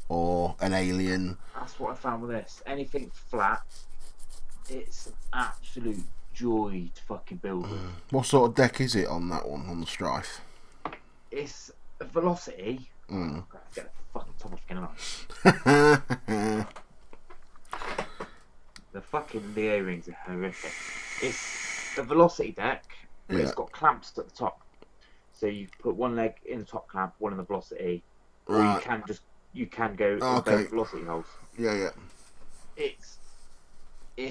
or an alien. That's what I found with this. Anything flat, it's an absolute joy to fucking build with. What sort of deck is it on that one, on the Strife? It's a Velocity. Oh, get the fucking top of fucking eye. The fucking Leo rings are horrific. It's a Velocity deck, but it's got clamps at the top. So you put one leg in the top clamp, one in the Velocity, or you can go in Okay. both velocity holes. Yeah. It's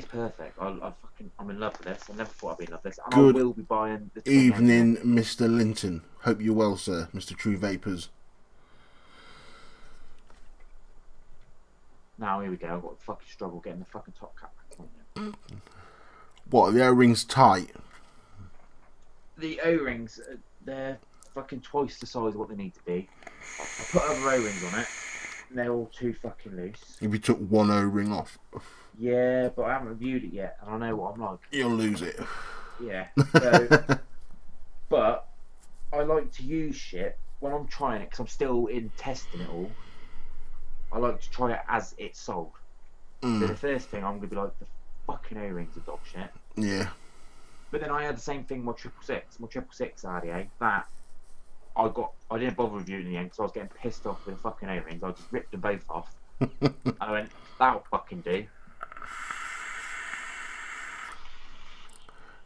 perfect. I'm in love with this. I never thought I'd be in love with this. And Good I will be buying the 20 evening, Mr. Linton. Hope you're well, sir. Mr. True Vapors. Now here we go. I've got to fucking struggle getting the fucking top cap back on. What, are the O-rings tight? The O-rings, they're fucking twice the size of what they need to be. I put other O-rings on it, and they're all too fucking loose. If you took one O-ring off, Yeah, but I haven't reviewed it yet, and I know what I'm like. you'll lose it. Yeah. So, but I like to use shit when I'm trying it, because I'm still in testing it all. I like to try it as it's sold. So the first thing I'm going to be like, the fucking O-rings are dog shit. Yeah. But then I had the same thing with my 666 RDA, that I didn't bother reviewing in the end because I was getting pissed off with the fucking O-rings. I just ripped them both off. I went, that'll fucking do.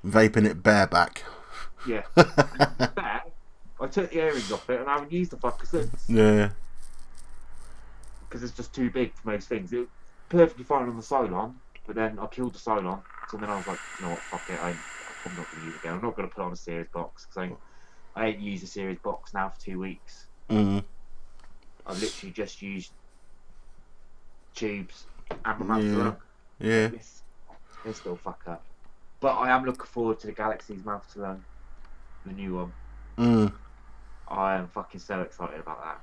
Vaping it bareback. Yeah. I took the O-rings off it and I haven't used the fucker since. Yeah. Because it's just too big for most things. It was perfectly fine on the Cylon, but then I killed the Cylon. So then I was like, you know what, fuck it. I'm not going to use it again. I'm not going to put on a series box because I ain't used a series box now for 2 weeks. Mm. I've literally just used tubes and my mouth to lung. Yeah. They still fuck up. But I am looking forward to the Galaxy's mouth to lung, the new one. Mm. I am fucking so excited about that.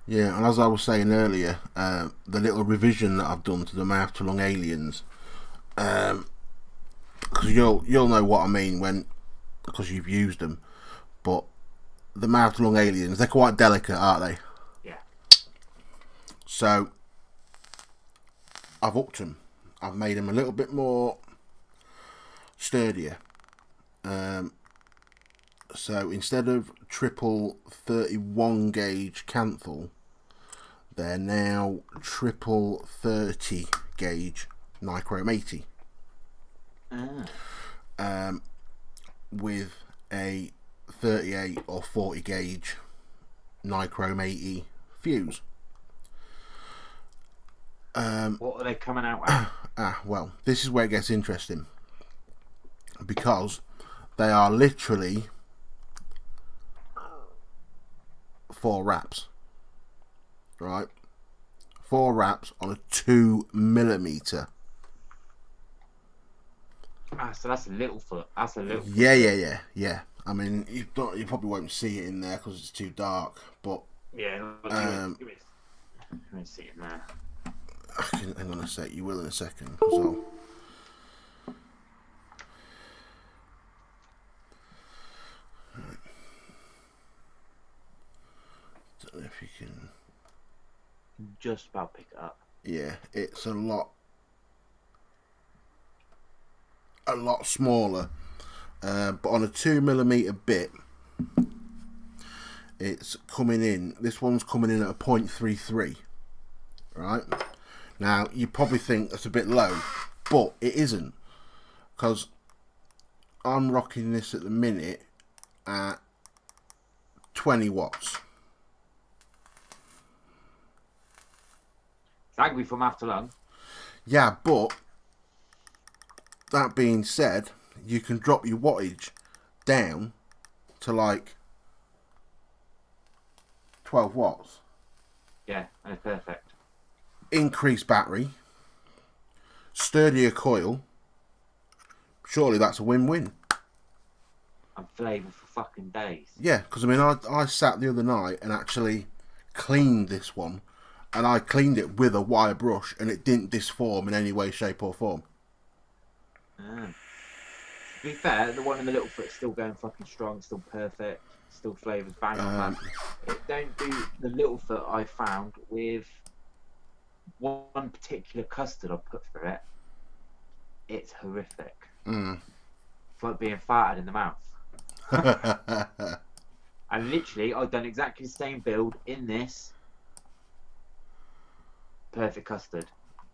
Yeah, and as I was saying earlier, the little revision that I've done to the mouth to lung aliens, because you'll know what I mean because you've used them, but the mouth to lung aliens, they're quite delicate, aren't they? Yeah. So I've upped them. I've made them a little bit more sturdier. So instead of triple 31 gauge Canthal, they're now triple 30 gauge Nichrome 80. With a 38 or 40 gauge Nichrome 80 fuse. What are they coming out at? Well, this is where it gets interesting, because they are literally 4 wraps, right? 4 wraps on a 2mm. So that's a little foot. That's a little foot. Yeah. I mean, you probably won't see it in there because it's too dark, but yeah. Let me see it there. Hang on a sec. You will in a second. So. Don't know if you can. Just about pick it up. Yeah, it's a lot smaller, but on a 2mm bit, it's coming in. This one's coming in at a 0.33. Right now, you probably think that's a bit low, but it isn't, because I'm rocking this at the minute at 20 watts. It's angry from after lung. Yeah, but that being said, you can drop your wattage down to like 12 watts. Yeah, and it's perfect. Increased battery, sturdier coil. Surely that's a win-win. And flavour for fucking days. Yeah, because I mean, I sat the other night and actually cleaned this one, and I cleaned it with a wire brush, and it didn't disform in any way, shape, or form. To be fair, the one in the little foot's still going fucking strong, still perfect, still flavours bang on man. It don't do the little foot I found with one particular custard I put through it. It's horrific. It's like being farted in the mouth. And literally, I've done exactly the same build in this. Perfect custard.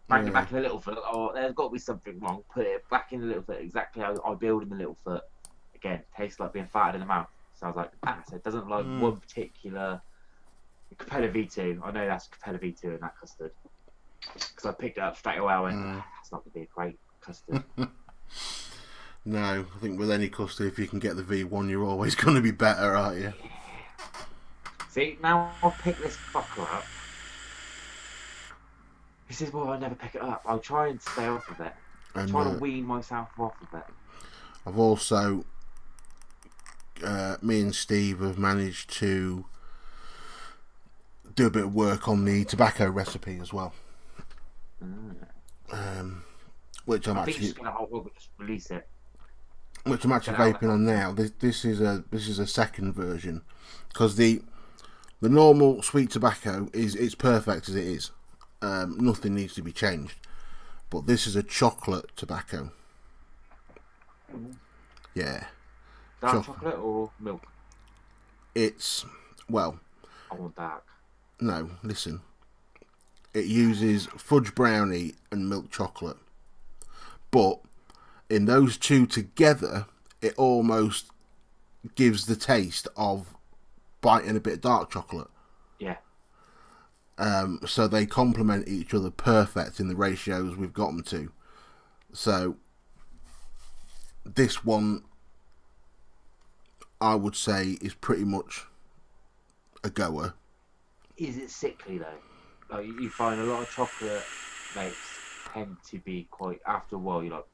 Bang it back in the little foot. Oh, there's got to be something wrong. Put it back in the little foot. Exactly how I build in the little foot. Again, tastes like being farted in the mouth. So I was like, so it doesn't like one particular Capella V2. I know that's Capella V2 in that custard. Because I picked it up straight away. I went, that's not going to be a great custard. No, I think with any custard, if you can get the V1, you're always going to be better, aren't you? See, now I'll pick this fucker up. This is why I never pick it up. I'll try and stay off of it. I'm trying to wean myself off of it. I've also, me and Steve have managed to do a bit of work on the tobacco recipe as well. Which I'm actually just gonna just release it. Which I'm actually vaping on now. This is a second version, because the normal sweet tobacco it's perfect as it is. Nothing needs to be changed. But this is a chocolate tobacco. Yeah. Dark chocolate or milk? It's, well... I want dark. No, listen. It uses fudge brownie and milk chocolate. But in those two together, it almost gives the taste of biting a bit of dark chocolate. Yeah. So they complement each other perfect in the ratios we've got them to. So this one, I would say, is pretty much a goer. Is it sickly though? Like, you find a lot of chocolate vapes tend to be quite, after a while you're like...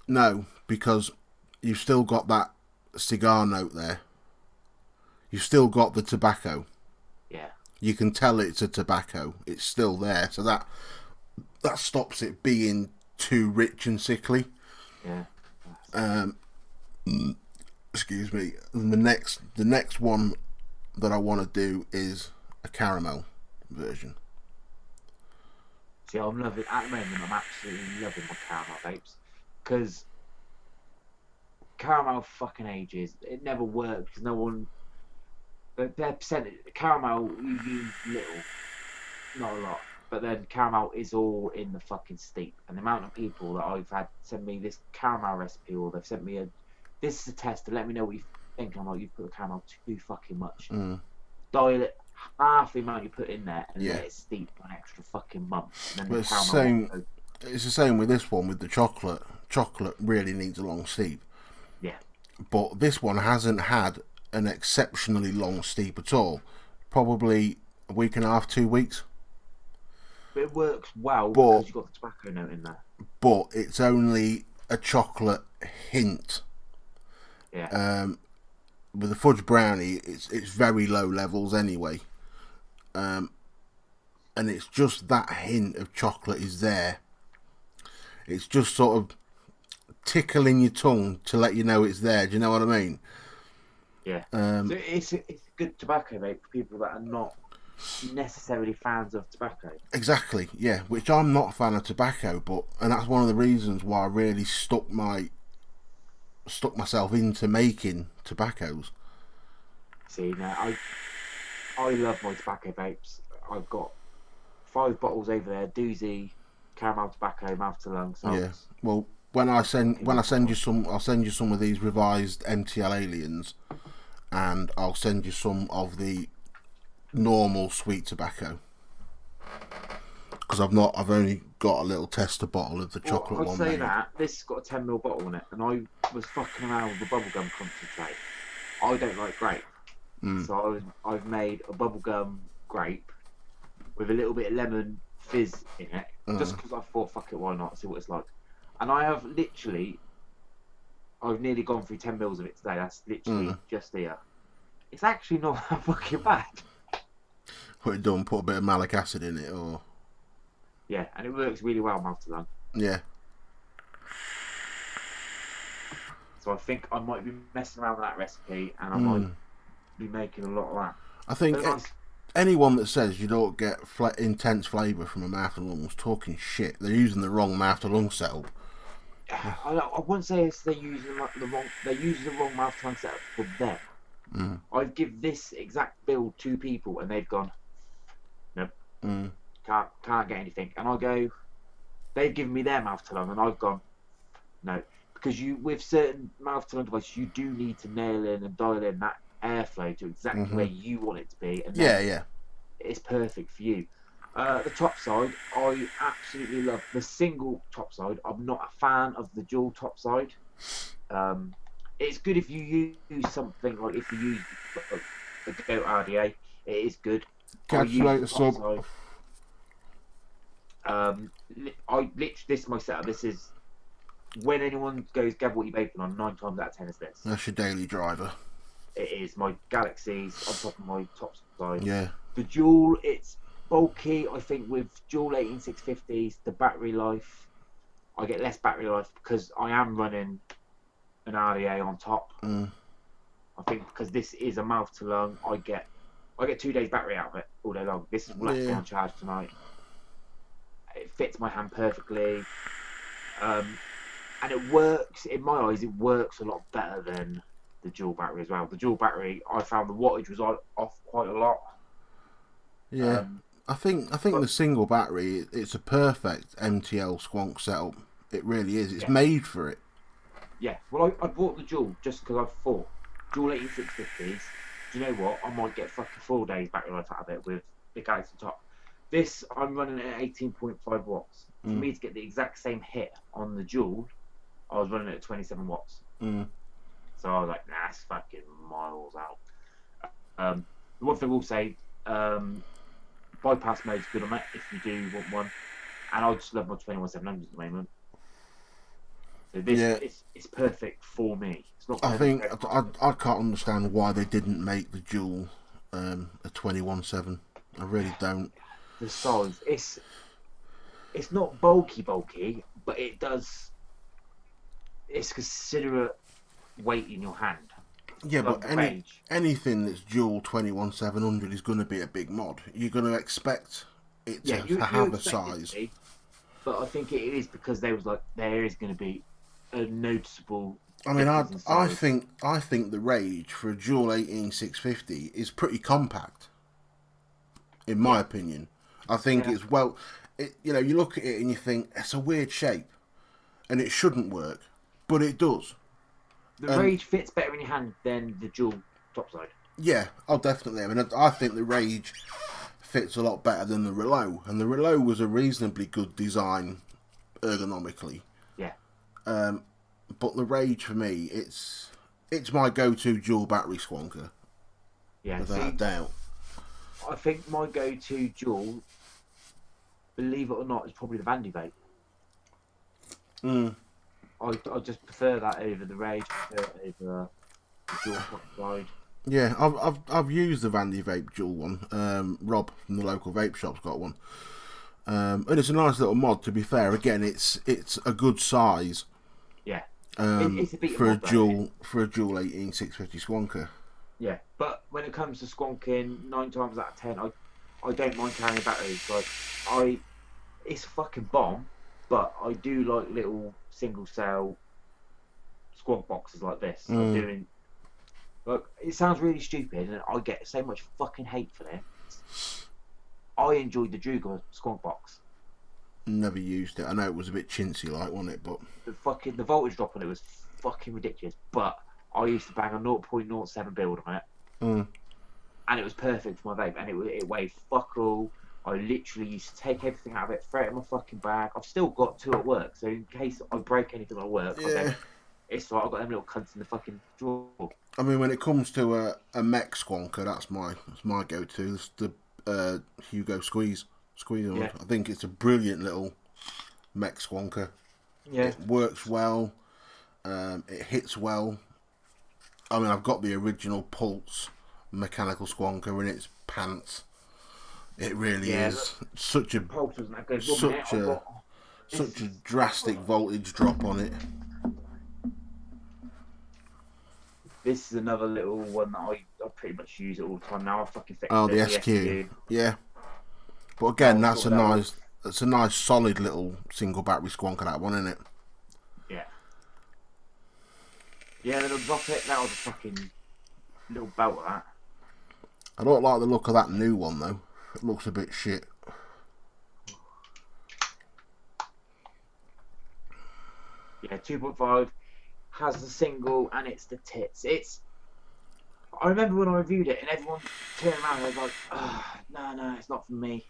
No, because you've still got that cigar note there. You've still got the tobacco. Yeah. You can tell it's a tobacco. It's still there, so that stops it being too rich and sickly. Yeah. Excuse me. And the next one that I want to do is a caramel version. See, I'm loving, at the moment, I'm absolutely loving my caramel vapes, because caramel fucking ages. It never worked because no one. Their percentage caramel, you use little, not a lot, but then caramel is all in the fucking steep. And the amount of people that I've had send me this caramel recipe, or they've sent me this is a test to let me know what you think. I'm like, you've put the caramel too fucking much. Dial it half the amount you put in there and let it steep for an extra fucking month. And then but it's the same with this one with the chocolate. Chocolate really needs a long steep. Yeah. But this one hasn't had an exceptionally long steep at all. Probably a week and a half, 2 weeks. But it works well because you've got the tobacco note in there. But it's only a chocolate hint. Yeah. With the fudge brownie, it's very low levels anyway. And it's just that hint of chocolate is there. It's just sort of tickling your tongue to let you know it's there. Do you know what I mean? Yeah. So it's a good tobacco vape for people that are not necessarily fans of tobacco. Exactly, yeah. Which I'm not a fan of tobacco, and that's one of the reasons why I really stuck myself into making tobaccos. See, now I love my tobacco vapes. I've got 5 bottles over there: doozy, caramel tobacco, mouth to lung salts. Yeah. Well, when I send you some, I'll send you some of these revised MTL aliens, and I'll send you some of the normal sweet tobacco, because I've only got a little tester bottle of the chocolate one. I'd say that this has got a 10ml bottle in it, and I was fucking around with the bubblegum concentrate. I don't like grape, so I've made a bubblegum grape with a little bit of lemon fizz in it, just because I thought, fuck it, why not, see what it's like. And I've nearly gone through 10 mils of it today. That's literally just here. It's actually not that fucking bad. What it done? Put a bit of malic acid in it, or? Yeah, and it works really well mouth to lung. Yeah. So I think I might be messing around with that recipe, and I might be making a lot of that. I think anyone that says you don't get intense flavour from a mouth to lungs talking shit. They're using the wrong mouth to lung setup. I wouldn't say it's they're using the wrong mouth to lung setup for them. I've give this exact build 2 people, and they've gone, nope, can't get anything. And I go, they've given me their mouth to lung, and I've gone, no, because with certain mouth to lung devices, you do need to nail in and dial in that airflow to exactly where you want it to be, and Yeah. it's perfect for you. The top side, I absolutely love the single top side. I'm not a fan of the dual top side. It's good if you use something like if you use a Goat RDA, it is good. I use the Calculator top sub. side. I literally, this is my setup. This is when anyone goes, Gav, what you vaping on? 9 times out of 10 is this. That's your daily driver. It is my Galaxies on top of my top side. Yeah. The dual, it's bulky. I think with dual 18650s, the battery life, I get less battery life because I am running an RDA on top. I think because this is a mouth to lung, I get 2 days battery out of it all day long. This is what I'm on charge tonight. It fits my hand perfectly, and it works. In my eyes, it works a lot better than the dual battery as well. The dual battery, I found the wattage was off quite a lot. Yeah, I think the single battery, it's a perfect MTL squonk setup. It really is. It's made for it. Yeah. Well, I bought the dual just because I thought dual 18650s. Do you know what? I might get fucking 4 days battery life out of it with the Galaxy top. This I'm running at 18.5 watts. For me to get the exact same hit on the dual, I was running it at 27 watts. So I was like, nah, it's fucking miles out. The one thing I will say, bypass mode's good on it if you do want one. And I just love my 21700 at the moment. So this it's perfect for me. It's not. I think I can't understand why they didn't make the dual a 217. I really don't. The size, it's not bulky, but it does. It's considerate weight in your hand. Yeah, but anything that's dual 21700 is going to be a big mod. You're going to expect it to have a size. But I think it is because there is going to be a noticeable. I mean, I think the Rage for a dual 18650 is pretty compact. In my opinion, I think it's you look at it and you think it's a weird shape, and it shouldn't work, but it does. The Rage fits better in your hand than the dual topside. Yeah, definitely. I mean, I think the Rage fits a lot better than the Relo, and the Relo was a reasonably good design ergonomically. Yeah. But the Rage for me, it's my go-to dual battery squonker. Yeah, without a doubt. I think my go-to dual, believe it or not, is probably the Vandy Vape. I just prefer that over the Rage, over the dual side. Yeah, I've used the Vandy Vape dual one. Rob from the local vape shop's got one, and it's a nice little mod. To be fair, again, it's a good size. Yeah. It's a for a dual 18650 squonker. Yeah, but when it comes to squonking, 9 times out of 10, I don't mind carrying batteries. Like it's a fucking bomb, but I do like little single cell squonk boxes like this. I'm doing. Look, it sounds really stupid, and I get so much fucking hate for this. I enjoyed the Druga squonk box. Never used it. I know it was a bit chintzy, like, wasn't it? But the voltage drop on it was fucking ridiculous. But I used to bang a 0.07 build on it, and it was perfect for my vape. And it weighed fuck all. I literally used to take everything out of it, throw it in my fucking bag. I've still got 2 at work, so in case I break anything at work, it's like I've got them little cunts in the fucking drawer. I mean, when it comes to a mech squonker, that's my go-to. It's the Hugo Squeeze. I think it's a brilliant little mech squonker. Yeah. It works well. It hits well. I mean, I've got the original Pulse mechanical squonker in its pants. It really is such a Pulse wasn't that good, such a drastic voltage drop on it. This is another little one that I pretty much use it all the time now. I fucking fixed the SQ. Yeah. But again, that's a nice solid little single battery squonker, that one, isn't it? Yeah. Yeah, then drop it. That was a fucking little belt of that. I don't like the look of that new one though. It looks a bit shit. Yeah, 2.5 has the single and it's the tits. I remember when I reviewed it and everyone turned around and was like, no, it's not for me.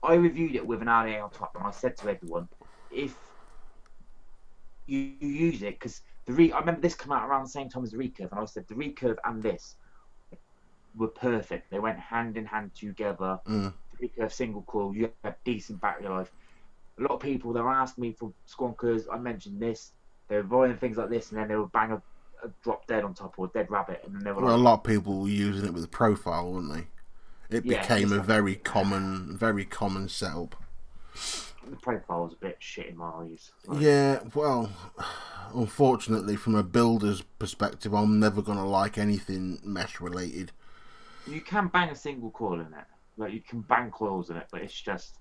I reviewed it with an RDA on top, and I said to everyone, if you use it, because I remember this came out around the same time as the recurve, and I said the recurve and this were perfect. They went hand in hand together. The recurve single coil, you had decent battery life. A lot of people, they were asking me for squonkers. I mentioned this. They were buying things like this, and then they would bang a drop dead on top or a dead rabbit, and then they were a lot of people were using it with a profile, weren't they? It became a very common setup. The profile was a bit shit in my eyes. Yeah, well, unfortunately, from a builder's perspective, I'm never going to like anything mesh related. You can bang a single coil in it. Like, you can bang coils in it, but it's just...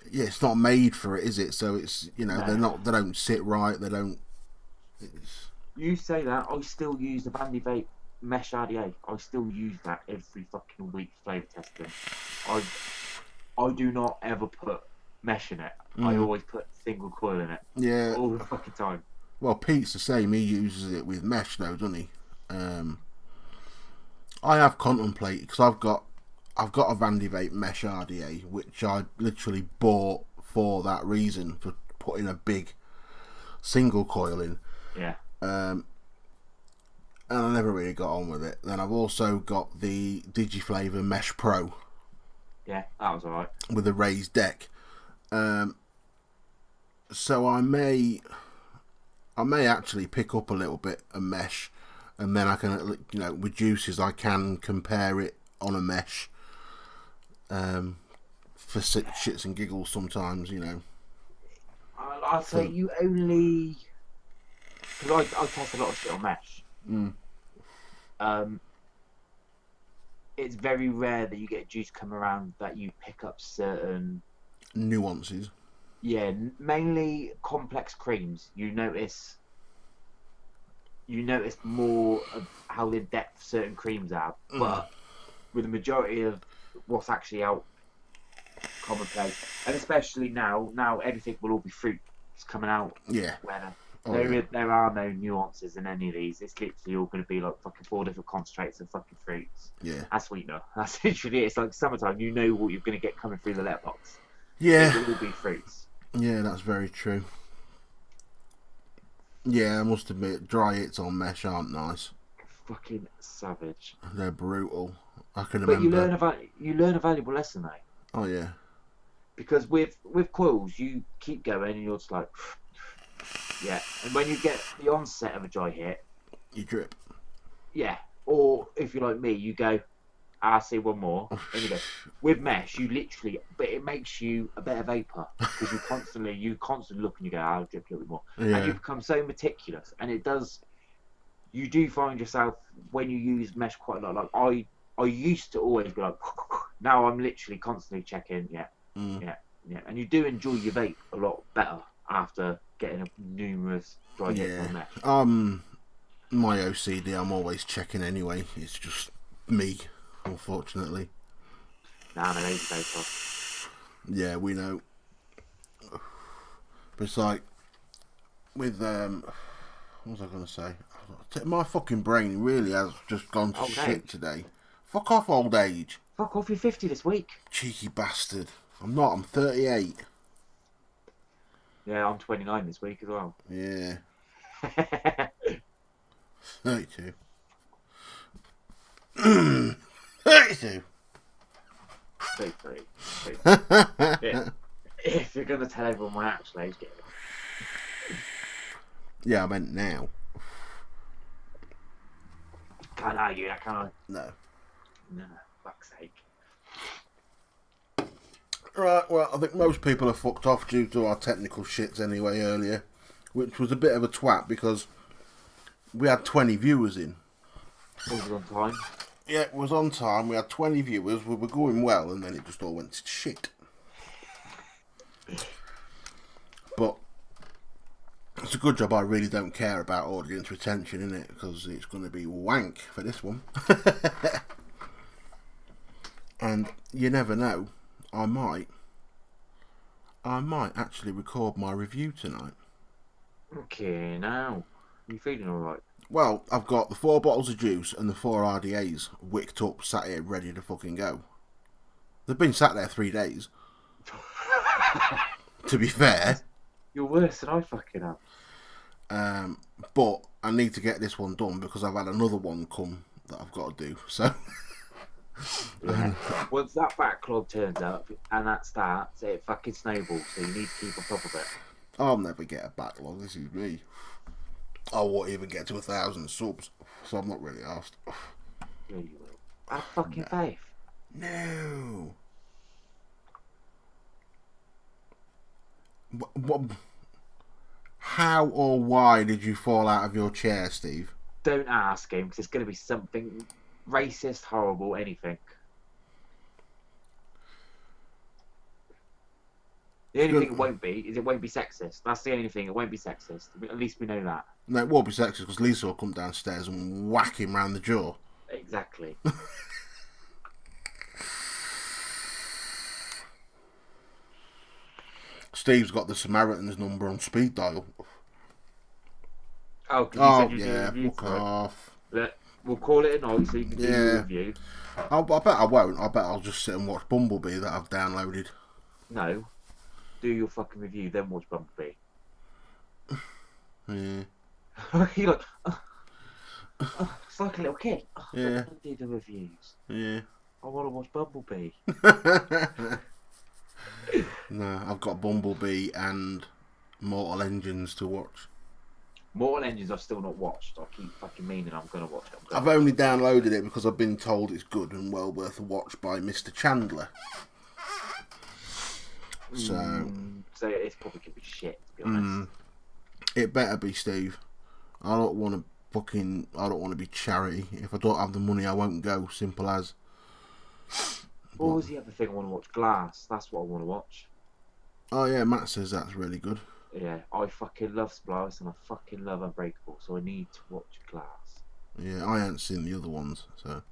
Yeah, it's not made for it, is it? So it's, you know, no. They don't sit right, they don't... You say that, I still use the Bandy Vape Mesh RDA. I still use that every fucking week flavour testing. I do not ever put mesh in it. I always put single coil in it. Yeah. All the fucking time. Well, Pete's the same. He uses it with mesh though, doesn't he? I have contemplated, because I've got a Bandy Vape Mesh RDA, which I literally bought for that reason, for putting a big single coil in. Yeah. And I never really got on with it. Then I've also got the Digiflavor Mesh Pro. Yeah, that was alright. With a raised deck. So I may actually pick up a little bit of mesh, and then I can, you know, with juices I can compare it on a mesh. For shits and giggles sometimes, you know. I'll say you only... Because I test a lot of shit on mesh. It's very rare that you get a juice come around that you pick up certain... nuances. Yeah, mainly complex creams. You notice more of how in depth certain creams are. But with the majority of what's actually out, commonplace, and especially now everything will all be fruits coming out. Yeah. Where yeah. There are no nuances in any of these. It's literally all going to be like fucking 4 different concentrates of fucking fruits. Yeah. That's sweetener. That's literally it. It's like summertime. You know what you're going to get coming through the letterbox. Yeah. It will all be fruits. Yeah, that's very true. Yeah, I must admit, dry hits on mesh aren't nice. Fucking savage. They're brutal. I can remember. But you learn a valuable lesson, though. Oh yeah. Because with coils, you keep going and you're just like, yeah. And when you get the onset of a dry hit, you drip. Yeah. Or if you're like me, you go, I see one more, and you go. With mesh, you literally, but it makes you a better vapor because you constantly look and you go, I'll drip a little bit more, and you become so meticulous, and it does. You do find yourself when you use mesh quite a lot. Like I used to always be like, now I'm literally constantly checking, yeah, and you do enjoy your vape a lot better after getting a numerous dry hits on mesh. My OCD, I'm always checking anyway. It's just me. Unfortunately. Nah, I'm an lazy vapor. Yeah, we know. But it's like with what was I gonna say? My fucking brain really has just gone to shit today. Fuck off, old age. Fuck off, you're 50 this week. Cheeky bastard. I'm not, I'm 38. Yeah, I'm 29 this week as well. Yeah. 32. 32. 33. Yeah. If you're going to tell everyone my actual age, get it. Yeah, I meant now. Can't argue that, can I? No. No, fuck's sake. Right, well, I think most people are fucked off due to our technical shits anyway earlier, which was a bit of a twat because we had 20 viewers in. Was it on time? Yeah, it was on time. We had 20 viewers. We were going well, and then it just all went to shit. But it's a good job. I really don't care about audience retention, innit? Because it's going to be wank for this one. And you never know. I might actually record my review tonight. Okay, now. You feeling alright? Well, I've got the 4 bottles of juice and the 4 RDAs wicked up, sat here, ready to fucking go. They've been sat there 3 days. To be fair. You're worse than I fucking am. But I need to get this one done because I've had another one come that I've got to do. So yeah. Once that backlog turns up and that starts, it fucking snowballs. So you need to keep on top of it. I'll never get a backlog. This is me. I won't even get to 1,000 subs, so I'm not really asked. Yeah, you will. Have fucking faith. No. What? How or why did you fall out of your chair, Steve? Don't ask him, because it's going to be something racist, horrible, anything. The only thing it won't be is it won't be sexist. That's the only thing. It won't be sexist. At least we know that. No, it won't be sexist because Lisa will come downstairs and whack him round the jaw. Exactly. Steve's got the Samaritan's number on speed dial. Oh, yeah, fuck off. Look, we'll call it a night so you can do your review. I bet I won't. I bet I'll just sit and watch Bumblebee that I've downloaded. No. Do your fucking review, then watch Bumblebee. Yeah. You're like, it's like a little kid. Yeah. I do the reviews. Yeah. I want to watch Bumblebee. No, I've got Bumblebee and Mortal Engines to watch. Mortal Engines I've still not watched. I keep fucking meaning I'm going to watch it. I've only downloaded it because I've been told it's good and well worth a watch by Mr. Chandler. So it's probably going to be shit, to be honest. It better be, Steve. I don't want to be charity. If I don't have the money, I won't go. Simple as. What was the other thing I want to watch? Glass. That's what I want to watch. Oh yeah, Matt says that's really good. Yeah, I fucking love Splice and I fucking love Unbreakable, so I need to watch Glass. Yeah, I haven't seen the other ones, so.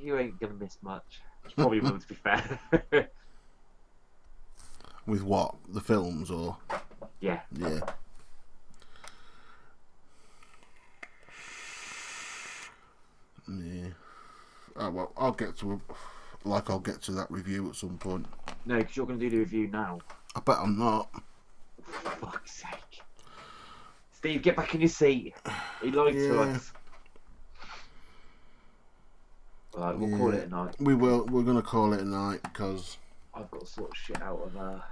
You ain't gonna miss much. You probably will, to be fair. With what? The films or? Yeah. Yeah. Yeah. Oh well, I'll get to that review at some point. No, because you're going to do the review now. I bet I'm not. For fuck's sake. Steve, get back in your seat. He lied to us. Alright, we'll call it a night. We will. We're going to call it a night because I've got to sort of shit out of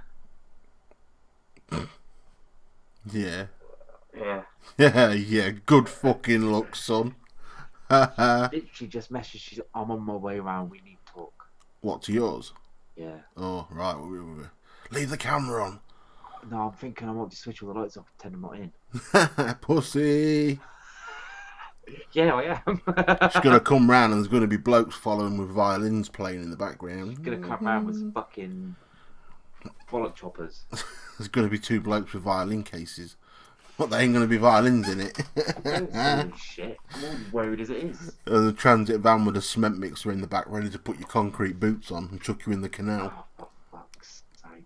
Yeah. Yeah. Yeah. Good fucking luck, son. Literally just messaged. She's, I'm on my way around. We need to talk. What, to yours? Yeah. Oh, right. Leave the camera on. No, I'm thinking I might just switch all the lights off and pretend I'm not in. Pussy. Yeah, I am. She's going to come round and there's going to be blokes following with violins playing in the background. She's going to come round with some fucking bollock choppers. There's going to be 2 blokes with violin cases. But there ain't going to be violins in it. Don't say shit. I'm all worried as it is. The transit van with a cement mixer in the back ready to put your concrete boots on and chuck you in the canal. Oh, for fuck's sake.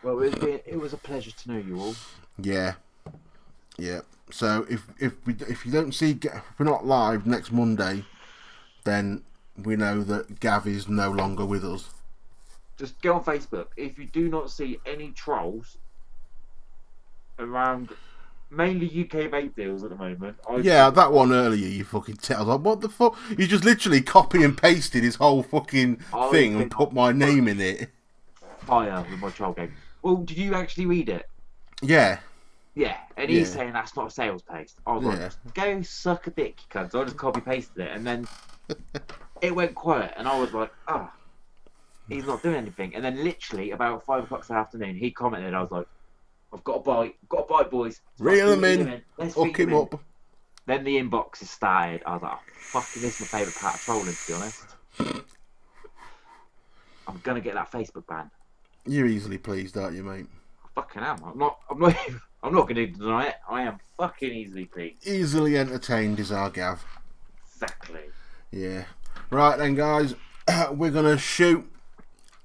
No. Well, it was a pleasure to know you all. Yeah. Yeah. So if you don't see, if we're not live next Monday, then we know that Gav is no longer with us. Just go on Facebook. If you do not see any trolls around, mainly UK vape deals at the moment. That one earlier, you fucking tell. I was like, what the fuck? You just literally copy and pasted his whole fucking thing and put my name in it. Fire with my troll game. Well, did you actually read it? Yeah. Yeah, and he's saying that's not a sales paste. I was like, go suck a dick, you cunt. So I just copy pasted it, and then it went quiet, and I was like, he's not doing anything. And then literally about 5 o'clock this afternoon, he commented. I was like, I've got a bite, boys. Reel him in. Hook him up. Then the inbox has started. I was like, fucking this is my favourite part of trolling, to be honest. I'm gonna get that Facebook ban. You're easily pleased, aren't you, mate? I fucking am. I'm not gonna deny it. I am fucking easily pleased. Easily entertained is our Gav. Exactly. Yeah. Right then, guys. We're gonna shoot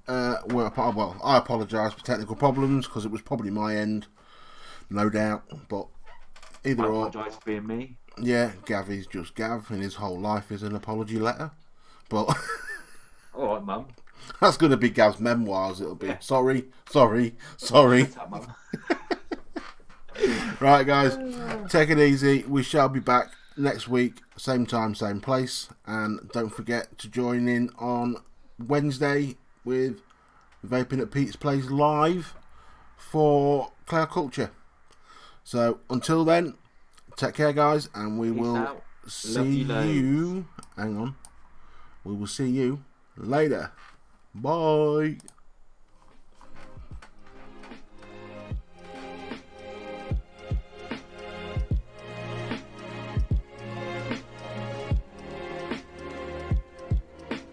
Well, I apologise for technical problems because it was probably my end, no doubt. But either I or, apologise for being me. yeah, Gavy's just Gav, and his whole life is an apology letter. But All right, Mum. that's going to be Gav's memoirs. It'll be Yeah. sorry. Shut up, Mum. Right, guys, take it easy. We shall be back next week, same time, same place, and don't forget to join in on Wednesday with Vaping at Pete's Place live for Cloud Culture. So until then, take care, guys, and we Peace will out. see Love you loads. you. Hang on, we will see you later. Bye.